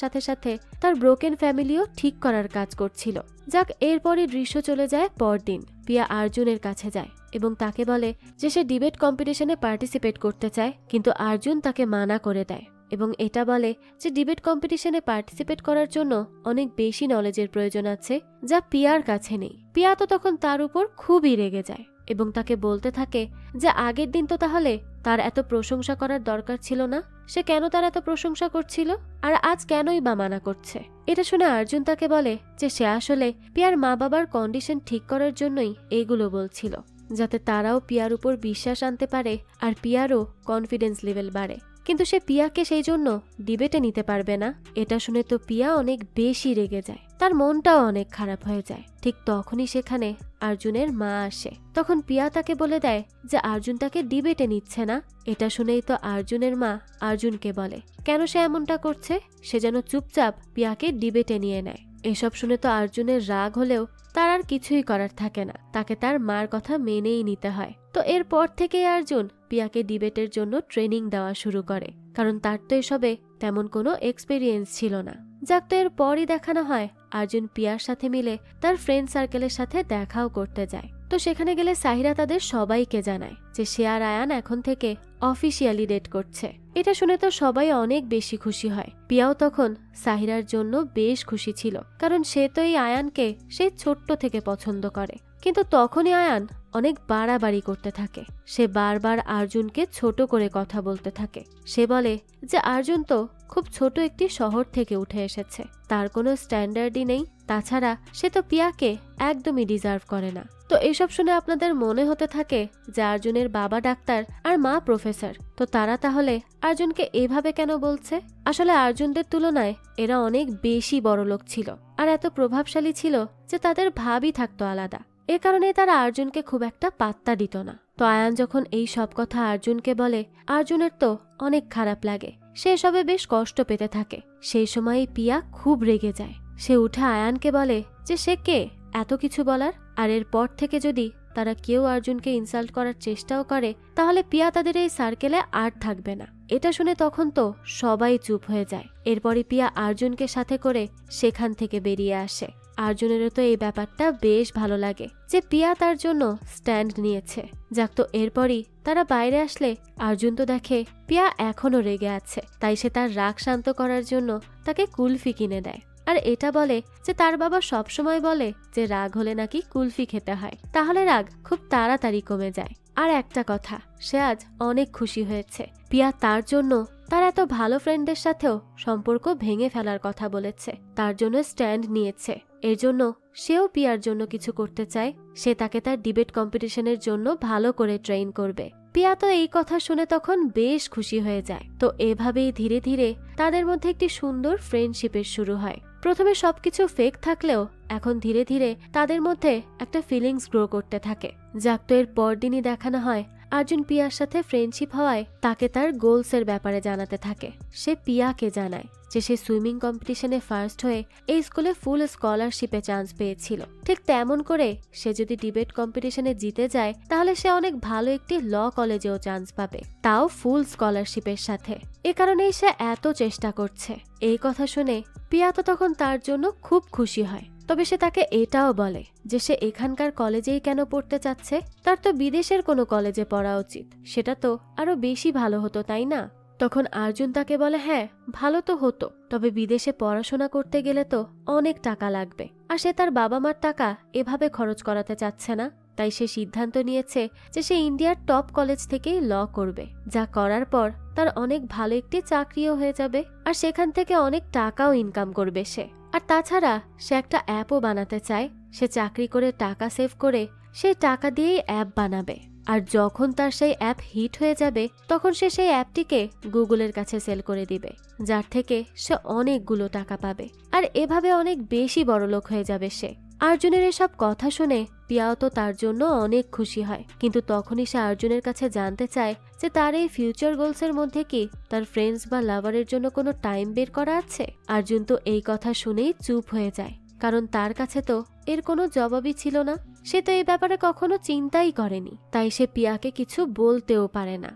সাথে সাথে তার ব্রোকেন ফ্যামিলিও ঠিক করার কাজ করছিল। যাক, এরপরই দৃশ্য চলে যায় পরদিন। পিয়া অর্জুনের কাছে যায় এবং তাকে বলে যে সে ডিবেট কম্পিটিশনে পার্টিসিপেট করতে চায়, কিন্তু অর্জুন তাকে মানা করে দেয় এবং এটা বলে যে ডিবেট কম্পিটিশনে পার্টিসিপেট করার জন্য অনেক বেশি নলেজের প্রয়োজন আছে যা পিয়ার কাছে নেই। পিয়া তো তখন তার উপর খুবই রেগে যায় এবং তাকে বলতে থাকে যে আগের দিন তো তাহলে তার এত প্রশংসা করার দরকার ছিল না, সে কেন তার এত প্রশংসা করছিল আর আজ কেনই বা মানা করছে। এটা শুনে অর্জুন তাকে বলে যে সে আসলে পিয়ার মা বাবার কন্ডিশন ঠিক করার জন্যই এগুলো বলছিল, যাতে তারাও পিয়ার উপর বিশ্বাস আনতে পারে আর পিয়ারও কনফিডেন্স লেভেল বাড়ে। কিন্তু সে পিয়াকে সেই জন্য ডিবেটে নিতে পারবে না। এটা শুনে তো পিয়া অনেক বেশি রেগে যায়, তার মনটাও অনেক খারাপ হয়ে যায়। ঠিক তখনই সেখানে অর্জুনের মা আসে। তখন পিয়া তাকে বলে দেয় যে অর্জুন তাকে ডিবেটে নিচ্ছে না। এটা শুনেই তো অর্জুনের মা অর্জুনকে বলে কেন সে এমনটা করছে, সে যেন চুপচাপ পিয়াকে ডিবেটে নিয়ে নেয়। এসব শুনে তো অর্জুনের রাগ হলেও তার আর কিছুই করার থাকে না, তাকে তার মার কথা মেনেই নিতে হয়। তো এরপর থেকেই অর্জুন পিয়াকে ডিবেটের জন্য ট্রেনিং দেওয়া শুরু করে, কারণ তার তো এসবে তেমন কোনো এক্সপেরিয়েন্স ছিল না। যাক, তো এরপরই দেখানো হয় অর্জুন পিয়ার সাথে মিলে তার ফ্রেন্ড সার্কেলের সাথে দেখাও করতে যায়। তো সেখানে গেলে সাহিরা তাদের সবাইকে জানায় যে সে আর আয়ান এখন থেকে অফিসিয়ালি ডেট করছে। এটা শুনে তো সবাই অনেক বেশি খুশি হয়। পিয়াও তখন সাহিরার জন্য বেশ খুশি ছিল, কারণ সে তো এই আয়ানকে সেই ছোট্ট থেকে পছন্দ করে। কিন্তু তখনই আয়ান অনেক বাড়াবাড়ি করতে থাকে। সে বারবার অর্জুনকে ছোট করে কথা বলতে থাকে। সে বলে যে অর্জুন তো খুব ছোট একটি শহর থেকে উঠে এসেছে, তার কোনো স্ট্যান্ডার্ডই নেই, তাছাড়া সে তো পিয়াকে একদমই ডিজার্ভ করে না। তো এসব শুনে আপনাদের মনে হতে থাকে যে অর্জুনের বাবা ডাক্তার আর মা প্রফেসর, তো তারা তাহলে অর্জুনকে এভাবে কেন বলছে? আসলে অর্জুনদের তুলনায় এরা অনেক বেশি বড়লোক ছিল আর এত প্রভাবশালী ছিল যে তাদের ভাবই থাকতো আলাদা। এ কারণে তারা অর্জুনকে খুব একটা পাত্তা দিত না। তো আয়ান যখন এই সব কথা অর্জুনকে বলে অর্জুনের তো অনেক খারাপ লাগে, সে এসবে বেশ কষ্ট পেতে থাকে। সেই সময়ই পিয়া খুব রেগে যায়। সে উঠে আয়ানকে বলে যে সে কে এত কিছু বলার, আর এরপর থেকে যদি তারা কেউ অর্জুনকে ইনসাল্ট করার চেষ্টাও করে তাহলে পিয়া তাদের এই সার্কেলে আর থাকবে না। এটা শুনে তখন তো সবাই চুপ হয়ে যায়। এরপরই পিয়া অর্জুনকে সাথে করে সেখান থেকে বেরিয়ে আসে। অর্জুনেরও তো এই ব্যাপারটা বেশ ভালো লাগে যে পিয়া তার জন্য স্ট্যান্ড নিয়েছে। যাক, তো এরপরই তারা বাইরে আসলে অর্জুন তো দেখে পিয়া এখনো রেগে আছে, তাই সে তার রাগ শান্ত করার জন্য তাকে কুলফি কিনে দেয় আর এটা বলে যে তার বাবা সবসময় বলে যে রাগ হলে নাকি কুলফি খেতে হয়, তাহলে রাগ খুব তাড়াতাড়ি কমে যায়। আর একটা কথা, সে আজ অনেক খুশি হয়েছে। পিয়া তার জন্য তার এত ভালো ফ্রেন্ডদের সাথেও সম্পর্ক ভেঙে ফেলার কথা বলেছে, তার জন্য স্ট্যান্ড নিয়েছে। এর জন্য সেও পিয়ার জন্য কিছু করতে চায়। সে তাকে তার ডিবেট কম্পিটিশনের জন্য ভালো করে ট্রেন করবে। পিয়া তো এই কথা শুনে তখন বেশ খুশি হয়ে যায়। তো এভাবেই ধীরে ধীরে তাদের মধ্যে একটি সুন্দর ফ্রেন্ডশিপের শুরু হয়। প্রথমে সবকিছু ফেক থাকলেও এখন ধীরে ধীরে তাদের মধ্যে একটা ফিলিংস গ্রো করতে থাকে। যাক, তো এর পরদিনই দেখানো হয় অর্জুন পিয়ার সাথে ফ্রেন্ডশিপ হওয়ায় তাকে তার গোলসের ব্যাপারে জানাতে থাকে। সে পিয়াকে জানায় যে সে সুইমিং কম্পিটিশনে ফার্স্ট হয়ে এই স্কুলে ফুল স্কলারশিপে চান্স পেয়েছিল। ঠিক তেমন করে সে যদি ডিবেট কম্পিটিশনে জিতে যায় তাহলে সে অনেক ভালো একটি ল কলেজেও চান্স পাবে, তাও ফুল স্কলারশিপের সাথে। এ কারণেই সে এত চেষ্টা করছে। এই কথা শুনে পিয়া তো তখন তার জন্য খুব খুশি হয়। তবে সে তাকে এটাও বলে যে সে এখানকার কলেজেই কেন পড়তে চাচ্ছে, তার তো বিদেশের কোনো কলেজে পড়া উচিত, সেটা তো আরো বেশি ভালো হতো, তাই না? তখন অর্জুন তাকে বলে, হ্যাঁ ভালো তো হতো, তবে বিদেশে পড়াশোনা করতে গেলে তো অনেক টাকা লাগবে, আর সে তার বাবা মার টাকা এভাবে খরচ করাতে চাচ্ছে না। তাই সে সিদ্ধান্ত নিয়েছে যে সে ইন্ডিয়ার টপ কলেজ থেকেই ল করবে, যা করার পর তার অনেক ভালো একটি চাকরিও হয়ে যাবে, আর সেখান থেকে অনেক টাকাও ইনকাম করবে সে। আর তাছাড়া সে একটা অ্যাপও বানাতে চায়। সে চাকরি করে টাকা সেভ করে সেই টাকা দিয়েই অ্যাপ বানাবে, আর যখন তার সেই অ্যাপ হিট হয়ে যাবে তখন সে সেই অ্যাপটিকে গুগলের কাছে সেল করে দিবে, যার থেকে সে অনেকগুলো টাকা পাবে, আর এভাবে অনেক বেশি বড়লোক হয়ে যাবে সে। অর্জুনের এসব কথা শুনে পিয়াও তো তার জন্য অনেক খুশি হয়, কিন্তু তখনই সে অর্জুনের কাছে জানতে চায় যে তার এই ফিউচার গোলসের মধ্যে কি তার ফ্রেন্ডস বা লাভারের জন্য কোনো টাইম বের করা আছে। অর্জুন তো এই কথা শুনেই চুপ হয়ে যায়, কারণ তার কাছে তো এর কোনো জবাবই ছিল না। সে তো এই ব্যাপারে কখনো চিন্তাই করেনি, তাই সে পিয়াকে কিছু বলতেও পারে না।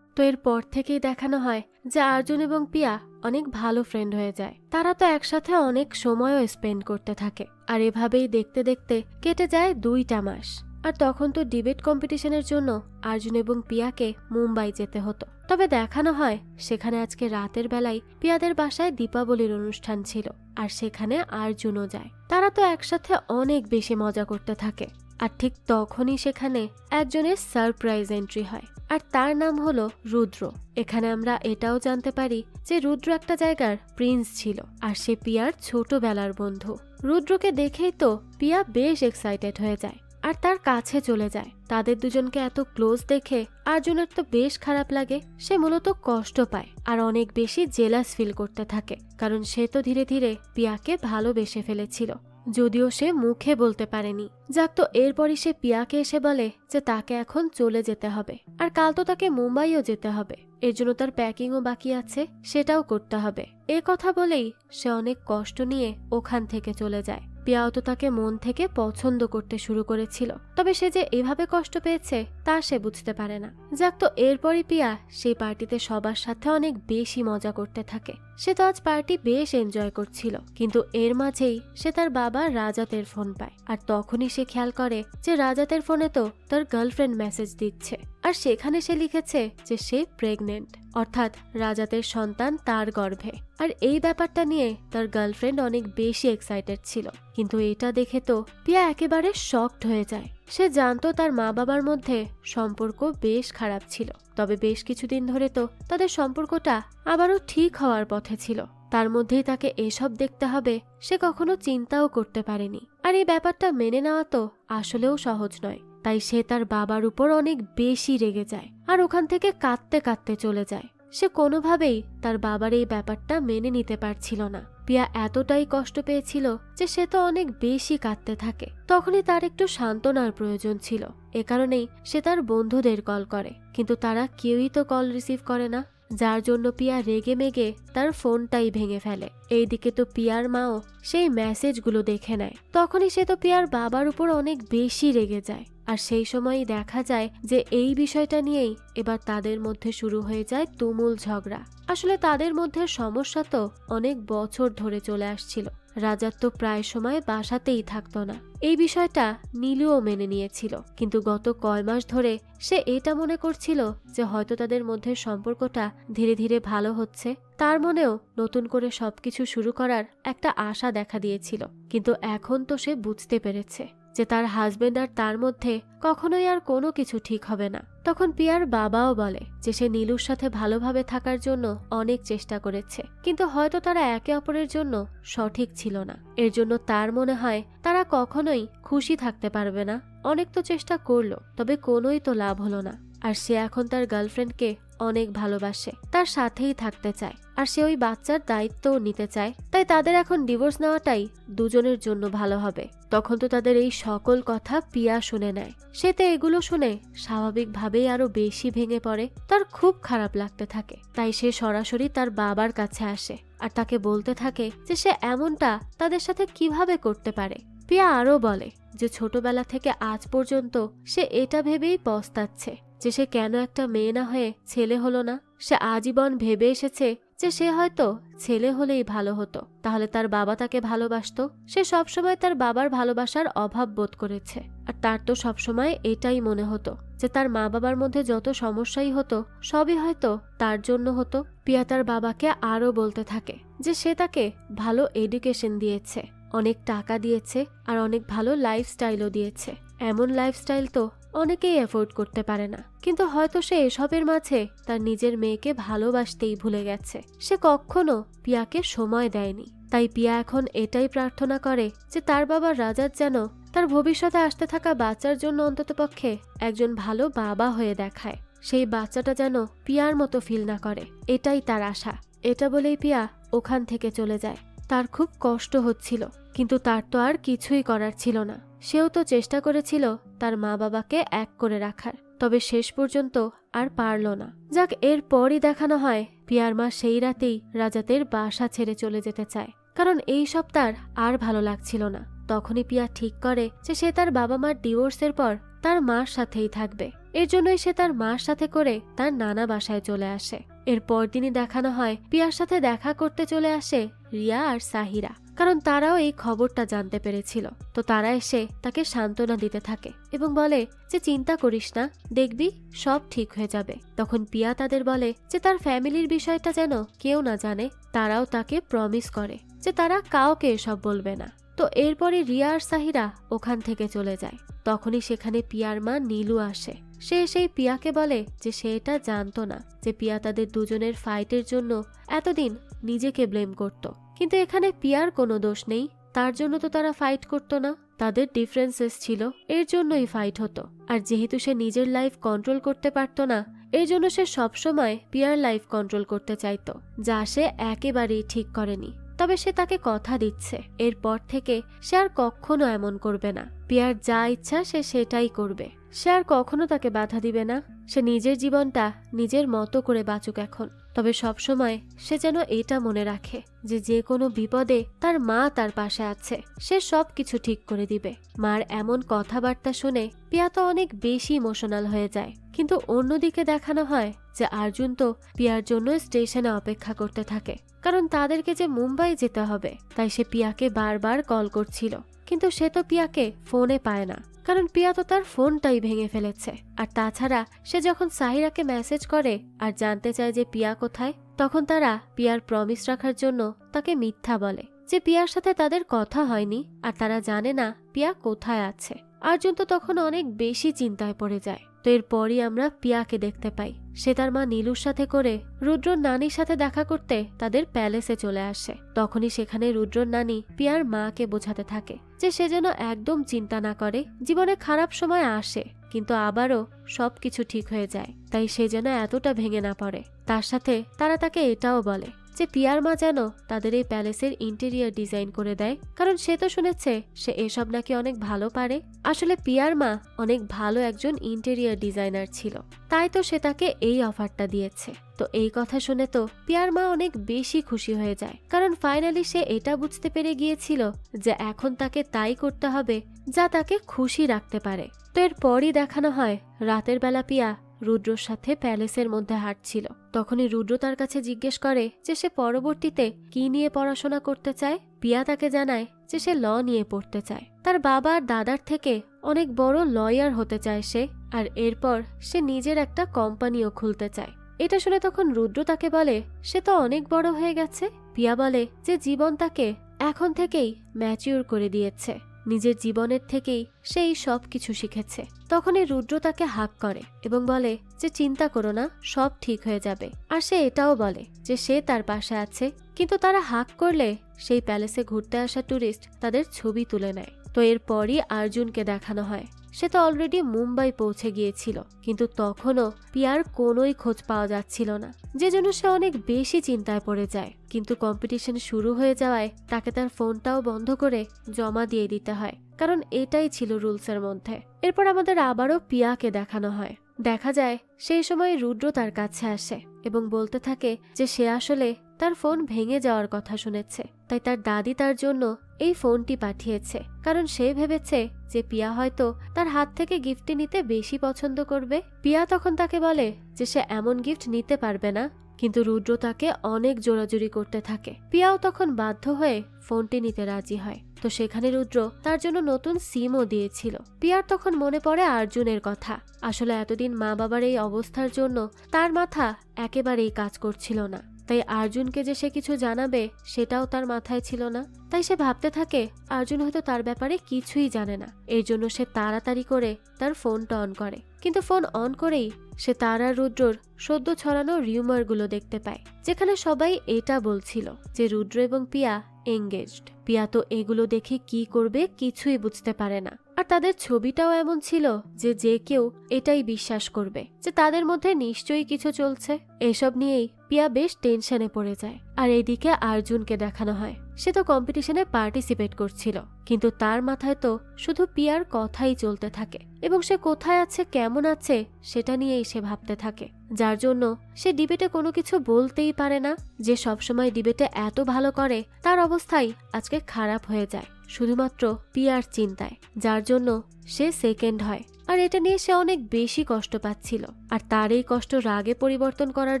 তো এরপর থেকেই দেখানো হয় যে অর্জুন এবং পিয়া অনেক ভালো ফ্রেন্ড হয়ে যায়। তারা তো একসাথে অনেক সময়ও স্পেন্ড করতে থাকে, আর এভাবেই দেখতে দেখতে কেটে যায় 2টা মাস। আর তখন তো ডিবেট কম্পিটিশনের জন্য অর্জুন এবং পিয়াকে মুম্বাই যেতে হতো। তবে দেখানো হয় সেখানে আজকে রাতের বেলায় পিয়াদের বাসায় দীপাবলির অনুষ্ঠান ছিল, আর সেখানে অর্জুনও যায়। তারা তো একসাথে অনেক বেশি মজা করতে থাকে, আর ঠিক তখনই সেখানে একজনের সারপ্রাইজ এন্ট্রি হয়, আর তার নাম হলো রুদ্র। এখানে আমরা এটাও জানতে পারি যে রুদ্র একটা জায়গার প্রিন্স ছিল, আর সে পিয়ার ছোটবেলার বন্ধু। রুদ্রকে দেখেই তো পিয়া বেশ এক্সাইটেড হয়ে যায় আর তার কাছে চলে যায়। তাদের দুজনকে এত ক্লোজ দেখে অর্জুনের তো বেশ খারাপ লাগে। সে মূলত কষ্ট পায় আর অনেক বেশি জেলাস ফিল করতে থাকে, কারণ সে তো ধীরে ধীরে পিয়াকে ভালোবেসে ফেলেছিল, যদিও সে মুখে বলতে পারেনি। যাক, তো এরপরই সে পিয়াকে এসে বলে যে তাকে এখন চলে যেতে হবে, আর কাল তো তাকে মুম্বাইও যেতে হবে, এর জন্য তার প্যাকিংও বাকি আছে, সেটাও করতে হবে। এ কথা বলেই সে অনেক কষ্ট নিয়ে ওখান থেকে চলে যায়। পিয়াও তো তাকে মন থেকে পছন্দ করতে শুরু করেছিল, তবে সে যে এভাবে কষ্ট পেয়েছে তা সে বুঝতে পারে না। যাক, তো এরপরই পিয়া সেই পার্টিতে সবার সাথে অনেক বেশি মজা করতে থাকে। সে তো আজ পার্টি বেশ এনজয় করছিল, কিন্তু এর মাঝেই সে তার বাবা রাজাতের ফোন পায়, আর তখনই সে খেয়াল করে যে রাজাতের ফোনে তো তার গার্লফ্রেন্ড মেসেজ দিচ্ছে, আর সেখানে সে লিখেছে যে সে প্রেগনেন্ট, অর্থাৎ রাজাতের সন্তান তার গর্ভে। আর এই ব্যাপারটা নিয়ে তার গার্লফ্রেন্ড অনেক বেশি এক্সাইটেড ছিল, কিন্তু এটা দেখে তো পিয়া একেবারে শকড হয়ে যায়। সে জানতো তার মা বাবার মধ্যে সম্পর্ক বেশ খারাপ ছিল, তবে বেশ কিছুদিন ধরে তো তাদের সম্পর্কটা আবারও ঠিক হওয়ার পথে ছিল। তার মধ্যেই তাকে এসব দেখতে হবে সে কখনো চিন্তাও করতে পারেনি। আর এই ব্যাপারটা মেনে নেওয়া তো আসলেও সহজ নয়, তাই সে তার বাবার উপর অনেক বেশি রেগে যায় আর ওখান থেকে কাঁদতে কাঁদতে চলে যায়। সে কোনোভাবেই তার বাবার এই ব্যাপারটা মেনে নিতে পারছিল না। পিয়া এতটাই কষ্ট পেয়েছিল যে সে তো অনেক বেশি কাঁদতে থাকে। তখনই তার একটু সান্ত্বনার প্রয়োজন ছিল, এ কারণেই সে তার বন্ধুদের কল করে, কিন্তু তারা কেউই তো কল রিসিভ করে না, যার জন্য পিয়া রেগে মেগে তার ফোনটাই ভেঙে ফেলে। এইদিকে তো পিয়ার মাও সেই মেসেজগুলো দেখে নেয়। তখনই সে তো পিয়ার বাবার উপর অনেক বেশি রেগে যায়, আর সেই সময়ই দেখা যায় যে এই বিষয়টা নিয়েই এবার তাদের মধ্যে শুরু হয়ে যায় তুমুল ঝগড়া। আসলে তাদের মধ্যে সমস্যা তো অনেক বছর ধরে চলে আসছিল। রাজার তো প্রায় সময় বাসাতেই থাকতো না, এই বিষয়টা নীলুও মেনে নিয়েছিল, কিন্তু গত কয় মাস ধরে সে এটা মনে করছিল যে হয়তো তাদের মধ্যে সম্পর্কটা ধীরে ধীরে ভালো হচ্ছে। তার মনেও নতুন করে সবকিছু শুরু করার একটা আশা দেখা দিয়েছিল, কিন্তু এখন তো সে বুঝতে পেরেছে যে তার হাজবেন্ড আর তার মধ্যে কখনোই আর কোনো কিছু ঠিক হবে না। তখন পিয়ার বাবাও বলে যে সে নীলুর সাথে ভালোভাবে থাকার জন্য অনেক চেষ্টা করেছে, কিন্তু হয়তো তারা একে অপরের জন্য সঠিক ছিল না। এর জন্য তার মনে হয় তারা কখনোই খুশি থাকতে পারবে না। অনেক তো চেষ্টা করলো, তবে কোনোই তো লাভ হলো না। আর সে এখন তার গার্লফ্রেন্ডকে অনেক ভালোবাসে, তার সাথেই থাকতে চায়, আর সে ওই বাচ্চার দায়িত্বও নিতে চায়। তাই তাদের এখন ডিভোর্স নেওয়াটাই দুজনের জন্য ভালো হবে। তখন তো তাদের এই সকল কথা পিয়া শুনে নেয়। সে তো এগুলো শুনে স্বাভাবিকভাবেই আরো বেশি ভেঙে পড়ে, তার খুব খারাপ লাগতে থাকে। তাই সে সরাসরি তার বাবার কাছে আসে আর তাকে বলতে থাকে যে সে এমনটা তাদের সাথে কিভাবে করতে পারে। পিয়া আরো বলে যে ছোটবেলা থেকে আজ পর্যন্ত সে এটা ভেবেই পস্তাচ্ছে যে সে কেন একটা মেয়ে না হয়ে ছেলে হলো না। সে আজীবন ভেবে এসেছে যে সে হয়তো ছেলে হলেই ভালো হতো, তাহলে তার বাবা তাকে ভালোবাসতো। সে সবসময় তার বাবার ভালোবাসার অভাব বোধ করেছে, আর তার তো সবসময় এটাই মনে হতো যে তার মা বাবার মধ্যে যত সমস্যাই হতো সবই হয়তো তার জন্য হতো। পিয়া তার বাবাকে আরও বলতে থাকে যে সে তাকে ভালো এডুকেশন দিয়েছে, অনেক টাকা দিয়েছে আর অনেক ভালো লাইফস্টাইলও দিয়েছে। এমন লাইফস্টাইল তো অনেকেই এফোর্ড করতে পারে না, কিন্তু হয়তো সে এসবের মাঝে তার নিজের মেয়েকে ভালোবাসতেই ভুলে গেছে। সে কখনো পিয়াকে সময় দেয়নি। তাই পিয়া এখন এটাই প্রার্থনা করে যে তার বাবা রাজাত যেন তার ভবিষ্যতে আসতে থাকা বাচ্চার জন্য অন্ততপক্ষে একজন ভালো বাবা হয়ে দেখায়। সেই বাচ্চাটা যেন পিয়ার মতো ফিল না করে, এটাই তার আশা। এটা বলেই পিয়া ওখান থেকে চলে যায়। তার খুব কষ্ট হচ্ছিল, কিন্তু তার তো আর কিছুই করার ছিল না। সেও তো চেষ্টা করেছিল তার মা বাবাকে এক করে রাখার, তবে শেষ পর্যন্ত আর পারল না। যাক, এরপরই দেখানো হয় পিয়ার মা সেই রাতেই রাজাতের বাসা ছেড়ে চলে যেতে চায়, কারণ এই সব তার আর ভালো লাগছিল না। তখনই পিয়া ঠিক করে যে সে তার বাবা মার ডিভোর্সের পর তার মার সাথেই থাকবে। এর জন্যই সে তার মার সাথে করে তার নানা বাসায় চলে আসে। এর পরদিনই দেখানো হয় পিয়ার সাথে দেখা করতে চলে আসে রিয়া আর সাহিরা, কারণ তারাও এই খবরটা জানতে পেরেছিল। তো তারা এসে তাকে সান্ত্বনা দিতে থাকে এবং বলে যে চিন্তা করিস না, দেখবি সব ঠিক হয়ে যাবে। তখন পিয়া তাদের বলে যে তার ফ্যামিলির বিষয়টা যেন কেউ না জানে। তারাও তাকে প্রমিস করে যে তারা কাউকে এসব বলবে না। তো এরপরে রিয়া আর সাহিরা ওখান থেকে চলে যায়। তখনই সেখানে পিয়ার মা নীলু আসে। সে সেই পিয়াকে বলে যে সে এটা জানতো না যে পিয়া তাদের দুজনের ফাইটের জন্য এতদিন নিজেকে ব্লেম করত, কিন্তু এখানে পিয়ার কোনো দোষ নেই। তার জন্য তো তারা ফাইট করতো না, তাদের ডিফারেন্সেস ছিল, এর জন্যই ফাইট হতো। আর যেহেতু সে নিজের লাইফ কন্ট্রোল করতে পারতো না, এর জন্য সে সবসময় পিয়ার লাইফ কন্ট্রোল করতে চাইতো, যা সে একেবারেই ঠিক করেনি। তবে সে তাকে কথা দিচ্ছে এরপর থেকে সে আর কখনো এমন করবে না। পিয়ার যা ইচ্ছা সে সেটাই করবে, সে আর কখনো তাকে বাধা দিবে না। সে নিজের জীবনটা নিজের মতো করে বাঁচুক এখন। তবে সবসময় সে যেন এটা মনে রাখে যে যে কোনো বিপদে তার মা তার পাশে আছে, সে সব কিছু ঠিক করে দিবে। মার এমন কথাবার্তা শুনে পিয়া তো অনেক বেশি ইমোশনাল হয়ে যায়। কিন্তু অন্যদিকে দেখানো হয় যে অর্জুন তো পিয়ার জন্য স্টেশনে অপেক্ষা করতে থাকে, কারণ তাদেরকে যে মুম্বাই যেতে হবে। তাই সে পিয়াকে বারবার কল করছিল, কিন্তু সে তো পিয়াকে ফোনে পায় না, কারণ পিয়া তো তার ফোনটাই ভেঙে ফেলেছে। আর তাছাড়া সে যখন সাহিরাকে মেসেজ করে আর জানতে চায় যে পিয়া কোথায়, তখন তারা পিয়ার প্রমিস রাখার জন্য তাকে মিথ্যা বলে যে পিয়ার সাথে তাদের কথা হয়নি আর তারা জানে না পিয়া কোথায় আছে। অর্জুন তো তখন অনেক বেশি চিন্তায় পড়ে যায়। তো এরপরই আমরা পিয়াকে দেখতে পাই। সে তার মা নীলুর সাথে করে রুদ্রর নানির সাথে দেখা করতে তাদের প্যালেসে চলে আসে। তখনই সেখানে রুদ্রর নানি পিয়ার মাকে বোঝাতে থাকে যে সে যেন একদম চিন্তা না করে। জীবনে খারাপ সময় আসে, কিন্তু আবারও সবকিছু ঠিক হয়ে যায়, তাই সে যেন এতটা ভেঙে না পড়ে। তার সাথে তারা তাকে এটাও বলে যে পিয়ার মা যেন তাদের এই প্যালেসের ইন্টেরিয়র ডিজাইন করে দেয়, কারণ সে তো শুনেছে সে এসব নাকি অনেক ভালো পারে। আসলে পিয়ার মা অনেক ভালো একজন ইন্টেরিয়র ডিজাইনার ছিল, তাই তো সে তাকে এই অফারটা দিয়েছে। তো এই কথা শুনে তো পিয়ার মা অনেক বেশি খুশি হয়ে যায়, কারণ ফাইনালি সে এটা বুঝতে পেরে গিয়েছিল যে এখন তাকে তাই করতে হবে যা তাকে খুশি রাখতে পারে। তো এরপরই দেখানো হয় রাতের বেলা পিয়া রুদ্রর সাথে প্যালেসের মধ্যে হাঁটছিল। তখনই রুদ্র তার কাছে জিজ্ঞেস করে যে সে পরবর্তীতে কি নিয়ে পড়াশোনা করতে চায়। পিয়া তাকে জানায় যে সে ল নিয়ে পড়তে চায়। তার বাবা আর দাদার থেকে অনেক বড় লয়ার হতে চায় সে, আর এরপর সে নিজের একটা কোম্পানিও খুলতে চায়। এটা শুনে তখন রুদ্র তাকে বলে সে তো অনেক বড় হয়ে গেছে। পিয়া বলে যে জীবন তাকে এখন থেকেই ম্যাচিউর করে দিয়েছে, নিজের জীবনের থেকেই সেই সব কিছু শিখেছে। তখনই রুদ্র তাকে হাক করে এবং বলে যে চিন্তা করো না, সব ঠিক হয়ে যাবে। আর সে এটাও বলে যে সে তার পাশে আছে। কিন্তু তারা হাক করলে সেই প্যালেসে ঘুরতে আসা টুরিস্ট তাদের ছবি তুলে নেয়। তো এরপরই অর্জুনকে দেখানো হয়। সে তো অলরেডি মুম্বাই পৌঁছে গিয়েছিল, কিন্তু তখনও পিয়ার কোনোই খোঁজ পাওয়া যাচ্ছিল না, যে জন্য সে অনেক বেশি চিন্তায় পড়ে যায়। কিন্তু কম্পিটিশন শুরু হয়ে যাওয়ায় তাকে তার ফোনটাও বন্ধ করে জমা দিয়ে দিতে হয়, কারণ এটাই ছিল রুলসের মধ্যে। এরপর আমাদের আবারও পিয়াকে দেখানো হয়। দেখা যায় সেই সময় রুদ্র তার কাছে আসে এবং বলতে থাকে যে সে আসলে তার ফোন ভেঙে যাওয়ার কথা শুনেছে, তাই তার দাদি তার জন্য এই ফোনটি পাঠিয়েছে, কারণ সে ভেবেছে যে পিয়া হয়তো তার হাত থেকে গিফটটি নিতে বেশি পছন্দ করবে। পিয়া তখন তাকে বলে যে সে এমন গিফট নিতে পারবে না, কিন্তু রুদ্র তাকে অনেক জোরাজুরি করতে থাকে। পিয়াও তখন বাধ্য হয়ে ফোনটি নিতে রাজি হয়। তো সেখানে রুদ্র তার জন্য নতুন সিমও দিয়েছিল। পিয়ার তখন মনে পড়ে আর্জুনের কথা। আসলে এতদিন মা বাবার এই অবস্থার জন্য তার মাথা একেবারেই কাজ করছিল না, তাই আর্জুনকে যে সে কিছু জানাবে সেটাও তার মাথায় ছিল না। তাই সে ভাবতে থাকে আর্জুন হয়তো তার ব্যাপারে কিছুই জানে না। এর জন্য সে তাড়াতাড়ি করে তার ফোনটা অন করে, কিন্তু ফোন অন করেই সে তার আর রুদ্রর সদ্য ছড়ানো রিউমারগুলো দেখতে পায়, যেখানে সবাই এটা বলছিল যে রুদ্র এবং পিয়া এঙ্গেজড। পিয়া তো এগুলো দেখে কি করবে কিছুই বুঝতে পারে না। আর তাদের ছবিটাও এমন ছিল যে যে কেউ এটাই বিশ্বাস করবে যে তাদের মধ্যে নিশ্চয়ই কিছু চলছে। এসব নিয়েই পিয়া বেশ টেনশনে পড়ে যায়। আর এদিকে আর্জুনকে দেখানো হয় সে তো কম্পিটিশনে পার্টিসিপেট করছিল, কিন্তু তার মাথায় তো শুধু পিয়ার কথাই চলতে থাকে এবং সে কোথায় আছে কেমন আছে সেটা নিয়েই সে ভাবতে থাকে, যার জন্য সে ডিবেটে কোনো কিছু বলতেই পারে না। যে সবসময় ডিবেটে এত ভালো করে তার অবস্থাই আজকে খারাপ হয়ে যায় শুধুমাত্র পিয়ার চিন্তায়, যার জন্য সে সেকেন্ড হয়। আর এটা নিয়ে সে অনেক বেশি কষ্ট পাচ্ছিল। আর তার এই কষ্ট রাগে পরিবর্তন করার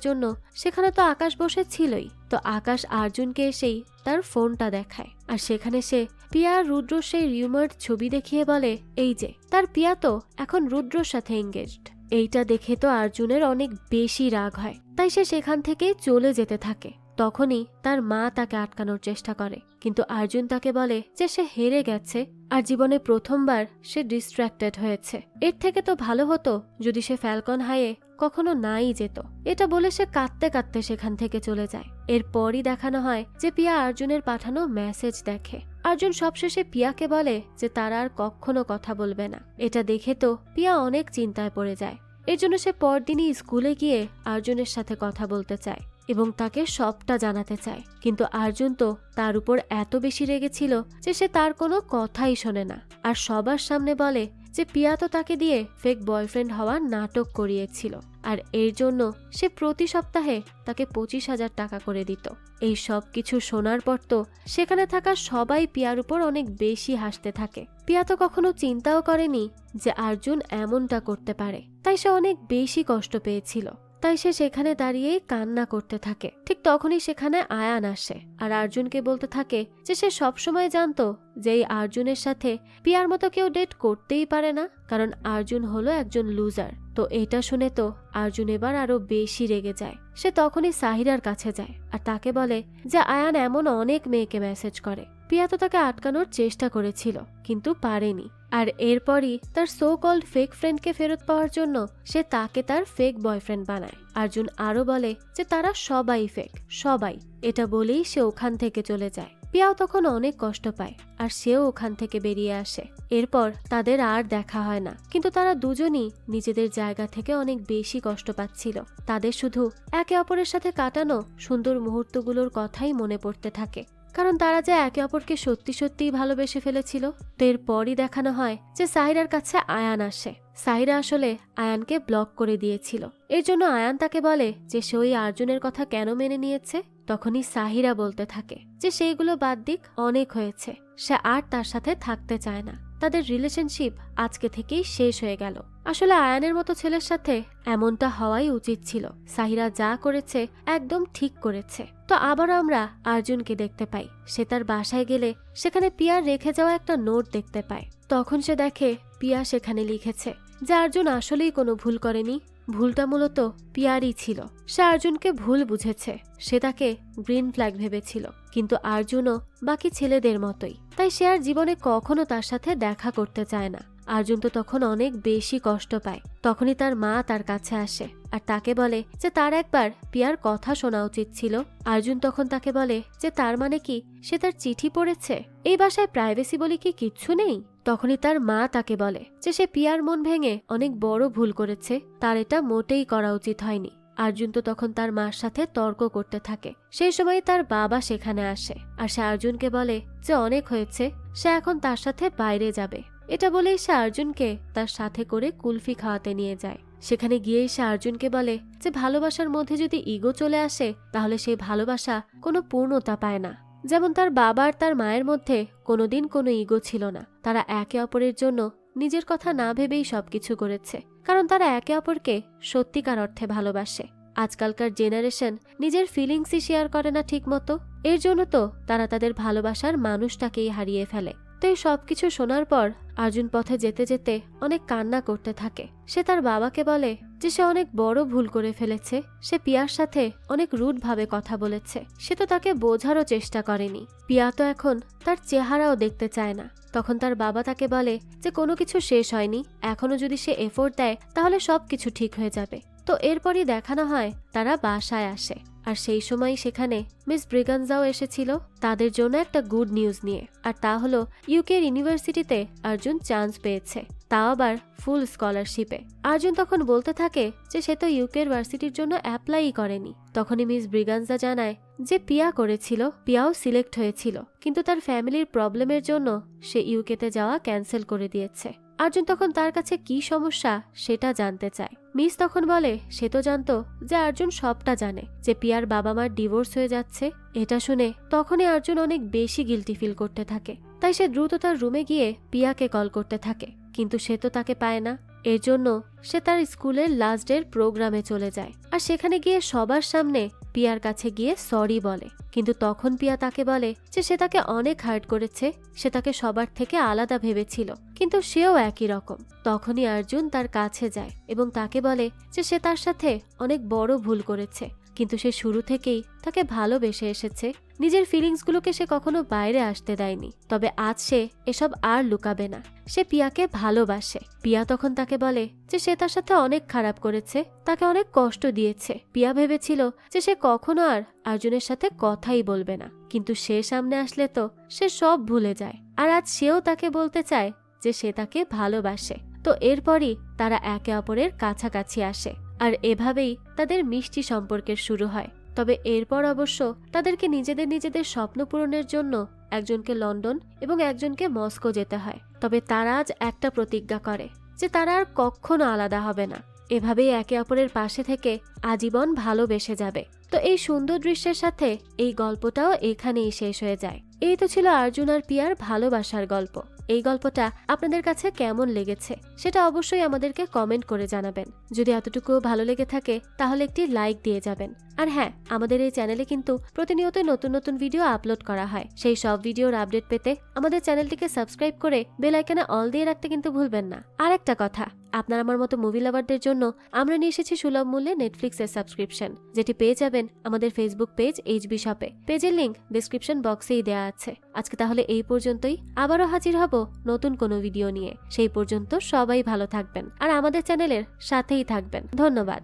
জন্য সেখানে তো আকাশ বসে ছিলই। তো আকাশ আর্জুনকে এসেই তার ফোনটা দেখায়, আর সেখানে সে পিয়া রুদ্র সেই রিউমার্ড ছবি দেখিয়ে বলে এই যে তার পিয়া তো এখন রুদ্রর সাথে এঙ্গেজড। এইটা দেখে তো আর্জুনের অনেক বেশি রাগ হয়, তাই সে সেখান থেকে চলে যেতে থাকে। তখনই তার মা তাকে আটকানোর চেষ্টা করে, কিন্তু আর্জুন তাকে বলে যে সে হেরে গেছে আর জীবনে প্রথমবার সে ডিস্ট্র্যাক্টেড হয়েছে। এর থেকে তো ভালো হতো যদি সে ফ্যালকন হাইয়ে কখনো নাই যেত। এটা বলে সে কাঁদতে কাঁদতে সেখান থেকে চলে যায়। এরপরই দেখানো হয় যে পিয়া আর্জুনের পাঠানো মেসেজ দেখে। আর্জুন সবশেষে পিয়াকে বলে যে তারা আর কখনো কথা বলবে না। এটা দেখে তো পিয়া অনেক চিন্তায় পড়ে যায়। এর জন্য সে পরদিনই স্কুলে গিয়ে আর্জুনের সাথে কথা বলতে চায় এবং তাকে সবটা জানাতে চায়, কিন্তু আর্জুন তো তার উপর এত বেশি রেগেছিল যে সে তার কোনো কথাই শোনে না। আর সবার সামনে বলে যে পিয়া তো তাকে দিয়ে ফেক বয়ফ্রেন্ড হওয়ার নাটক করিয়েছিল, আর এর জন্য সে প্রতি সপ্তাহে তাকে 25,000 টাকা করে দিত। এই সব কিছু শোনার পর তো সেখানে থাকা সবাই পিয়ার উপর অনেক বেশি হাসতে থাকে। পিয়া তো কখনো চিন্তাও করেনি যে আর্জুন এমনটা করতে পারে, তাই সে অনেক বেশি কষ্ট পেয়েছিল। তাই সে সেখানে দাঁড়িয়েই কান্না করতে থাকে। ঠিক তখনই সেখানে আয়ান আসে আর আর্জুনকে বলতে থাকে যে সে সবসময় জানতো যে এই আর্জুনের সাথে পিয়ার মতো কেউ ডেট করতেই পারে না, কারণ আর্জুন হলো একজন লুজার। তো এটা শুনে তো আর্জুন এবার আরো বেশি রেগে যায়। সে তখনই সাহিরার কাছে যায় আর তাকে বলে যে আয়ান এমন অনেক মেয়েকে মেসেজ করে। পিয়া তো তাকে আটকানোর চেষ্টা করেছিল কিন্তু পারেনি। আর এরপরই তার সো কল্ড ফেক ফ্রেন্ডকে ফেরত পাওয়ার জন্য সে তাকে তার ফেক বয়ফ্রেন্ড বানায়। আর্জুন আরো বলে যে তারা সবাই ফেক, সবাই। এটা বলেই সে ওখান থেকে চলে যায়। পিয়াও তখন অনেক কষ্ট পায় আর সেও ওখান থেকে বেরিয়ে আসে। এরপর তাদের আর দেখা হয় না, কিন্তু তারা দুজনই নিজেদের জায়গা থেকে অনেক বেশি কষ্ট পাচ্ছিল। তাদের শুধু একে অপরের সাথে কাটানো সুন্দর মুহূর্তগুলোর কথাই মনে পড়তে থাকে, কারণ তারা যে একে অপরকে সত্যি সত্যিই ভালোবেসে ফেলেছিল। তো এরপরই দেখানো হয় যে সাহিরার কাছে আয়ান আসে। সাহিরা আসলে আয়ানকে ব্লক করে দিয়েছিল। এর জন্য আয়ান তাকে বলে যে সে ওই আর্জুনের কথা কেন মেনে নিয়েছে। তখনই সাহিরা বলতে থাকে যে সেইগুলো বাদ দিক, অনেক হয়েছে, সে আর তার সাথে থাকতে চায় না। তাদের রিলেশনশিপ আজকে থেকেই শেষ হয়ে গেল। আসলে আয়ানের মতো ছেলের সাথে এমনটা হওয়াই উচিত ছিল। সাহিরা যা করেছে একদম ঠিক করেছে। তো আবার আমরা আর্জুনকে দেখতে পাই। সে তার বাসায় গেলে সেখানে পিয়ার রেখে যাওয়া একটা নোট দেখতে পায়। তখন সে দেখে পিয়া সেখানে লিখেছে যে আর্জুন আসলেই কোনো ভুল করেনি, ভুলটা মূলত পিয়ারই ছিল। সে আর্জুনকে ভুল বুঝেছে, সে তাকে গ্রিন ফ্ল্যাগ ভেবেছিল, কিন্তু আর্জুনও বাকি ছেলেদের মতোই। তাই সে আর জীবনে কখনো তার সাথে দেখা করতে চায় না। আর্জুন তো তখন অনেক বেশি কষ্ট পায়। তখনই তার মা তার কাছে আসে আর তাকে বলে যে তার একবার পিয়ার কথা শোনা উচিত ছিল। আর্জুন তখন তাকে বলে যে তার মানে কি সে তার চিঠি পড়েছে? এই বাসায় প্রাইভেসি বলে কি কিচ্ছু নেই? তখনই তার মা তাকে বলে যে সে পিয়ার মন ভেঙে অনেক বড় ভুল করেছে, তার এটা মোটেই করা উচিত হয়নি। আর্জুন তো তখন তার মার সাথে তর্ক করতে থাকে। সেই সময় তার বাবা সেখানে আসে আর সে আর্জুনকে বলে যে অনেক হয়েছে, সে এখন তার সাথে বাইরে যাবে। এটা বলেই সে আর্জুনকে তার সাথে করে কুলফি খাওয়াতে নিয়ে যায়। সেখানে গিয়েই সে আর্জুনকে বলে যে ভালোবাসার মধ্যে যদি ইগো চলে আসে তাহলে সেই ভালোবাসা কোনো পূর্ণতা পায় না। যেমন তার বাবা আর তার মায়ের মধ্যে কোনোদিন কোনো ইগো ছিল না। তারা একে অপরের জন্য নিজের কথা না ভেবেই সবকিছু করেছে, কারণ তারা একে অপরকে সত্যিকার অর্থে ভালোবাসে। আজকালকার জেনারেশন নিজের ফিলিংসই শেয়ার করে না ঠিক মতো, এর জন্য তো তারা তাদের ভালোবাসার মানুষটাকেই হারিয়ে ফেলে। তো এই সবকিছু শোনার পর অর্জুন পথে যেতে যেতে অনেক কান্না করতে থাকে। সে তার বাবাকে বলে যে সে অনেক বড় ভুল করে ফেলেছে, সে পিয়ার সাথে অনেক রুড ভাবে কথা বলেছে, সে তো তাকে বোঝারও চেষ্টা করেনি। পিয়া তো এখন তার চেহারাও দেখতে চায় না। তখন তার বাবা তাকে বলে যে কোনো কিছু শেষ হয়নি, এখনো যদি সে এফোর্ট দেয় তাহলে সবকিছু ঠিক হয়ে যাবে। তো এরপরই দেখানো হয় তারা বাসায় আসে, আর সেই সময় সেখানে মিস ব্রিগানজাও এসেছিল তাদের জন্য একটা গুড নিউজ নিয়ে, আর তা হলো ইউকের ইউনিভার্সিটিতে অর্জুন চান্স পেয়েছে, তাও আবার ফুল স্কলারশিপে। অর্জুন তখন বলতে থাকে যে সে তো ইউকের ভার্সিটির জন্য অ্যাপ্লাই করেনি। তখনই মিস ব্রিগানজা জানায় যে পিয়া করেছিল, পিয়াও সিলেক্ট হয়েছিল, কিন্তু তার ফ্যামিলির প্রবলেমের জন্য সে ইউকেতে যাওয়া ক্যান্সেল করে দিয়েছে। অর্জুন তখন তার কাছে কি সমস্যা সেটা জানতে চায়। মিস তখন বলে সে তো জানতো যে অর্জুন সবটা জানে, যে পিয়ার বাবা মার ডিভোর্স হয়ে যাচ্ছে। এটা শুনে তখনই অর্জুন অনেক বেশি গিল্টি ফিল করতে থাকে, তাই সে দ্রুত তার রুমে গিয়ে পিয়াকে কল করতে থাকে, কিন্তু সে তো তাকে পায় না। এর জন্য সে তার স্কুলের লাস্ট ডের প্রোগ্রামে চলে যায়, আর সেখানে গিয়ে সবার সামনে পিয়ার কাছে গিয়ে সরি বলে। কিন্তু তখন পিয়া তাকে বলে যে সে তাকে অনেক হার্ট করেছে, সে তাকে সবার থেকে আলাদা ভেবেছিল, কিন্তু সেও একই রকম। তখনই অর্জুন তার কাছে যায় এবং তাকে বলে যে সে তার সাথে অনেক বড় ভুল করেছে, কিন্তু সে শুরু থেকেই তাকে ভালোবেসে এসেছে, নিজের ফিলিংসগুলোকে সে কখনো বাইরে আসতে দেয়নি। তবে আজ সে এসব আর লুকাবে না, সে পিয়াকে ভালোবাসে। পিয়া তখন তাকে বলে যে সে তার সাথে অনেক খারাপ করেছে, তাকে অনেক কষ্ট দিয়েছে। পিয়া ভেবেছিল যে সে কখনো আর অর্জুনের সাথে কথাই বলবে না, কিন্তু সে সামনে আসলে তো সে সব ভুলে যায়, আর আজ সেও তাকে বলতে চায় যে সে তাকে ভালোবাসে। তো এরপরই তারা একে অপরের কাছাকাছি আসে, আর এভাবেই তাদের মিষ্টি সম্পর্কের শুরু হয়। তবে এরপর অবশ্য তাদেরকে নিজেদের স্বপ্ন পূরণের জন্য একজনকে লন্ডন এবং একজনকে মস্কো যেতে হয়। তবে তারা আজ একটা প্রতিজ্ঞা করে যে তারা আর কখনো আলাদা হবে না, এভাবেই একে অপরের পাশে থেকে আজীবন ভালোবেসে যাবে। তো এই সুন্দর দৃশ্যের সাথে এই গল্পটাও এখানেই শেষ হয়ে যায়। এই তো ছিল অর্জুন আর পিয়ার ভালোবাসার গল্প। এই গল্পটা আপনাদের কাছে কেমন লেগেছে সেটা অবশ্যই আমাদেরকে কমেন্ট করে জানাবেন। যদি এতটুকু ভালো লেগে থাকে তাহলে একটি লাইক দিয়ে যাবেন। আর হ্যাঁ, আমাদের এই চ্যানেলে কিন্তু প্রতিনিয়ত নতুন নতুন ভিডিও আপলোড করা হয়, সেই সব ভিডিওর আপডেট পেতে আমাদের চ্যানেলটিকে সাবস্ক্রাইব করে বেল আইকনে অল দিয়ে রাখতে কিন্তু ভুলবেন না। আর একটা কথা, আপনার আমার মতো মুভি লাভারদের জন্য আমরা নিয়ে এসেছি সুলভ মূল্যে নেটফ্লিক্সের সাবস্ক্রিপশন, যেটি পেয়ে যাবেন আমাদের ফেসবুক পেজ এইচবি শপে। পেজের লিংক ডেসক্রিপশন বক্সেই দেওয়া আছে। আজকে তাহলে এই পর্যন্তই, আবারও হাজির হব নতুন কোনো ভিডিও নিয়ে। সেই পর্যন্ত সবাই ভালো থাকবেন আর আমাদের চ্যানেলের সাথেই থাকবেন। ধন্যবাদ।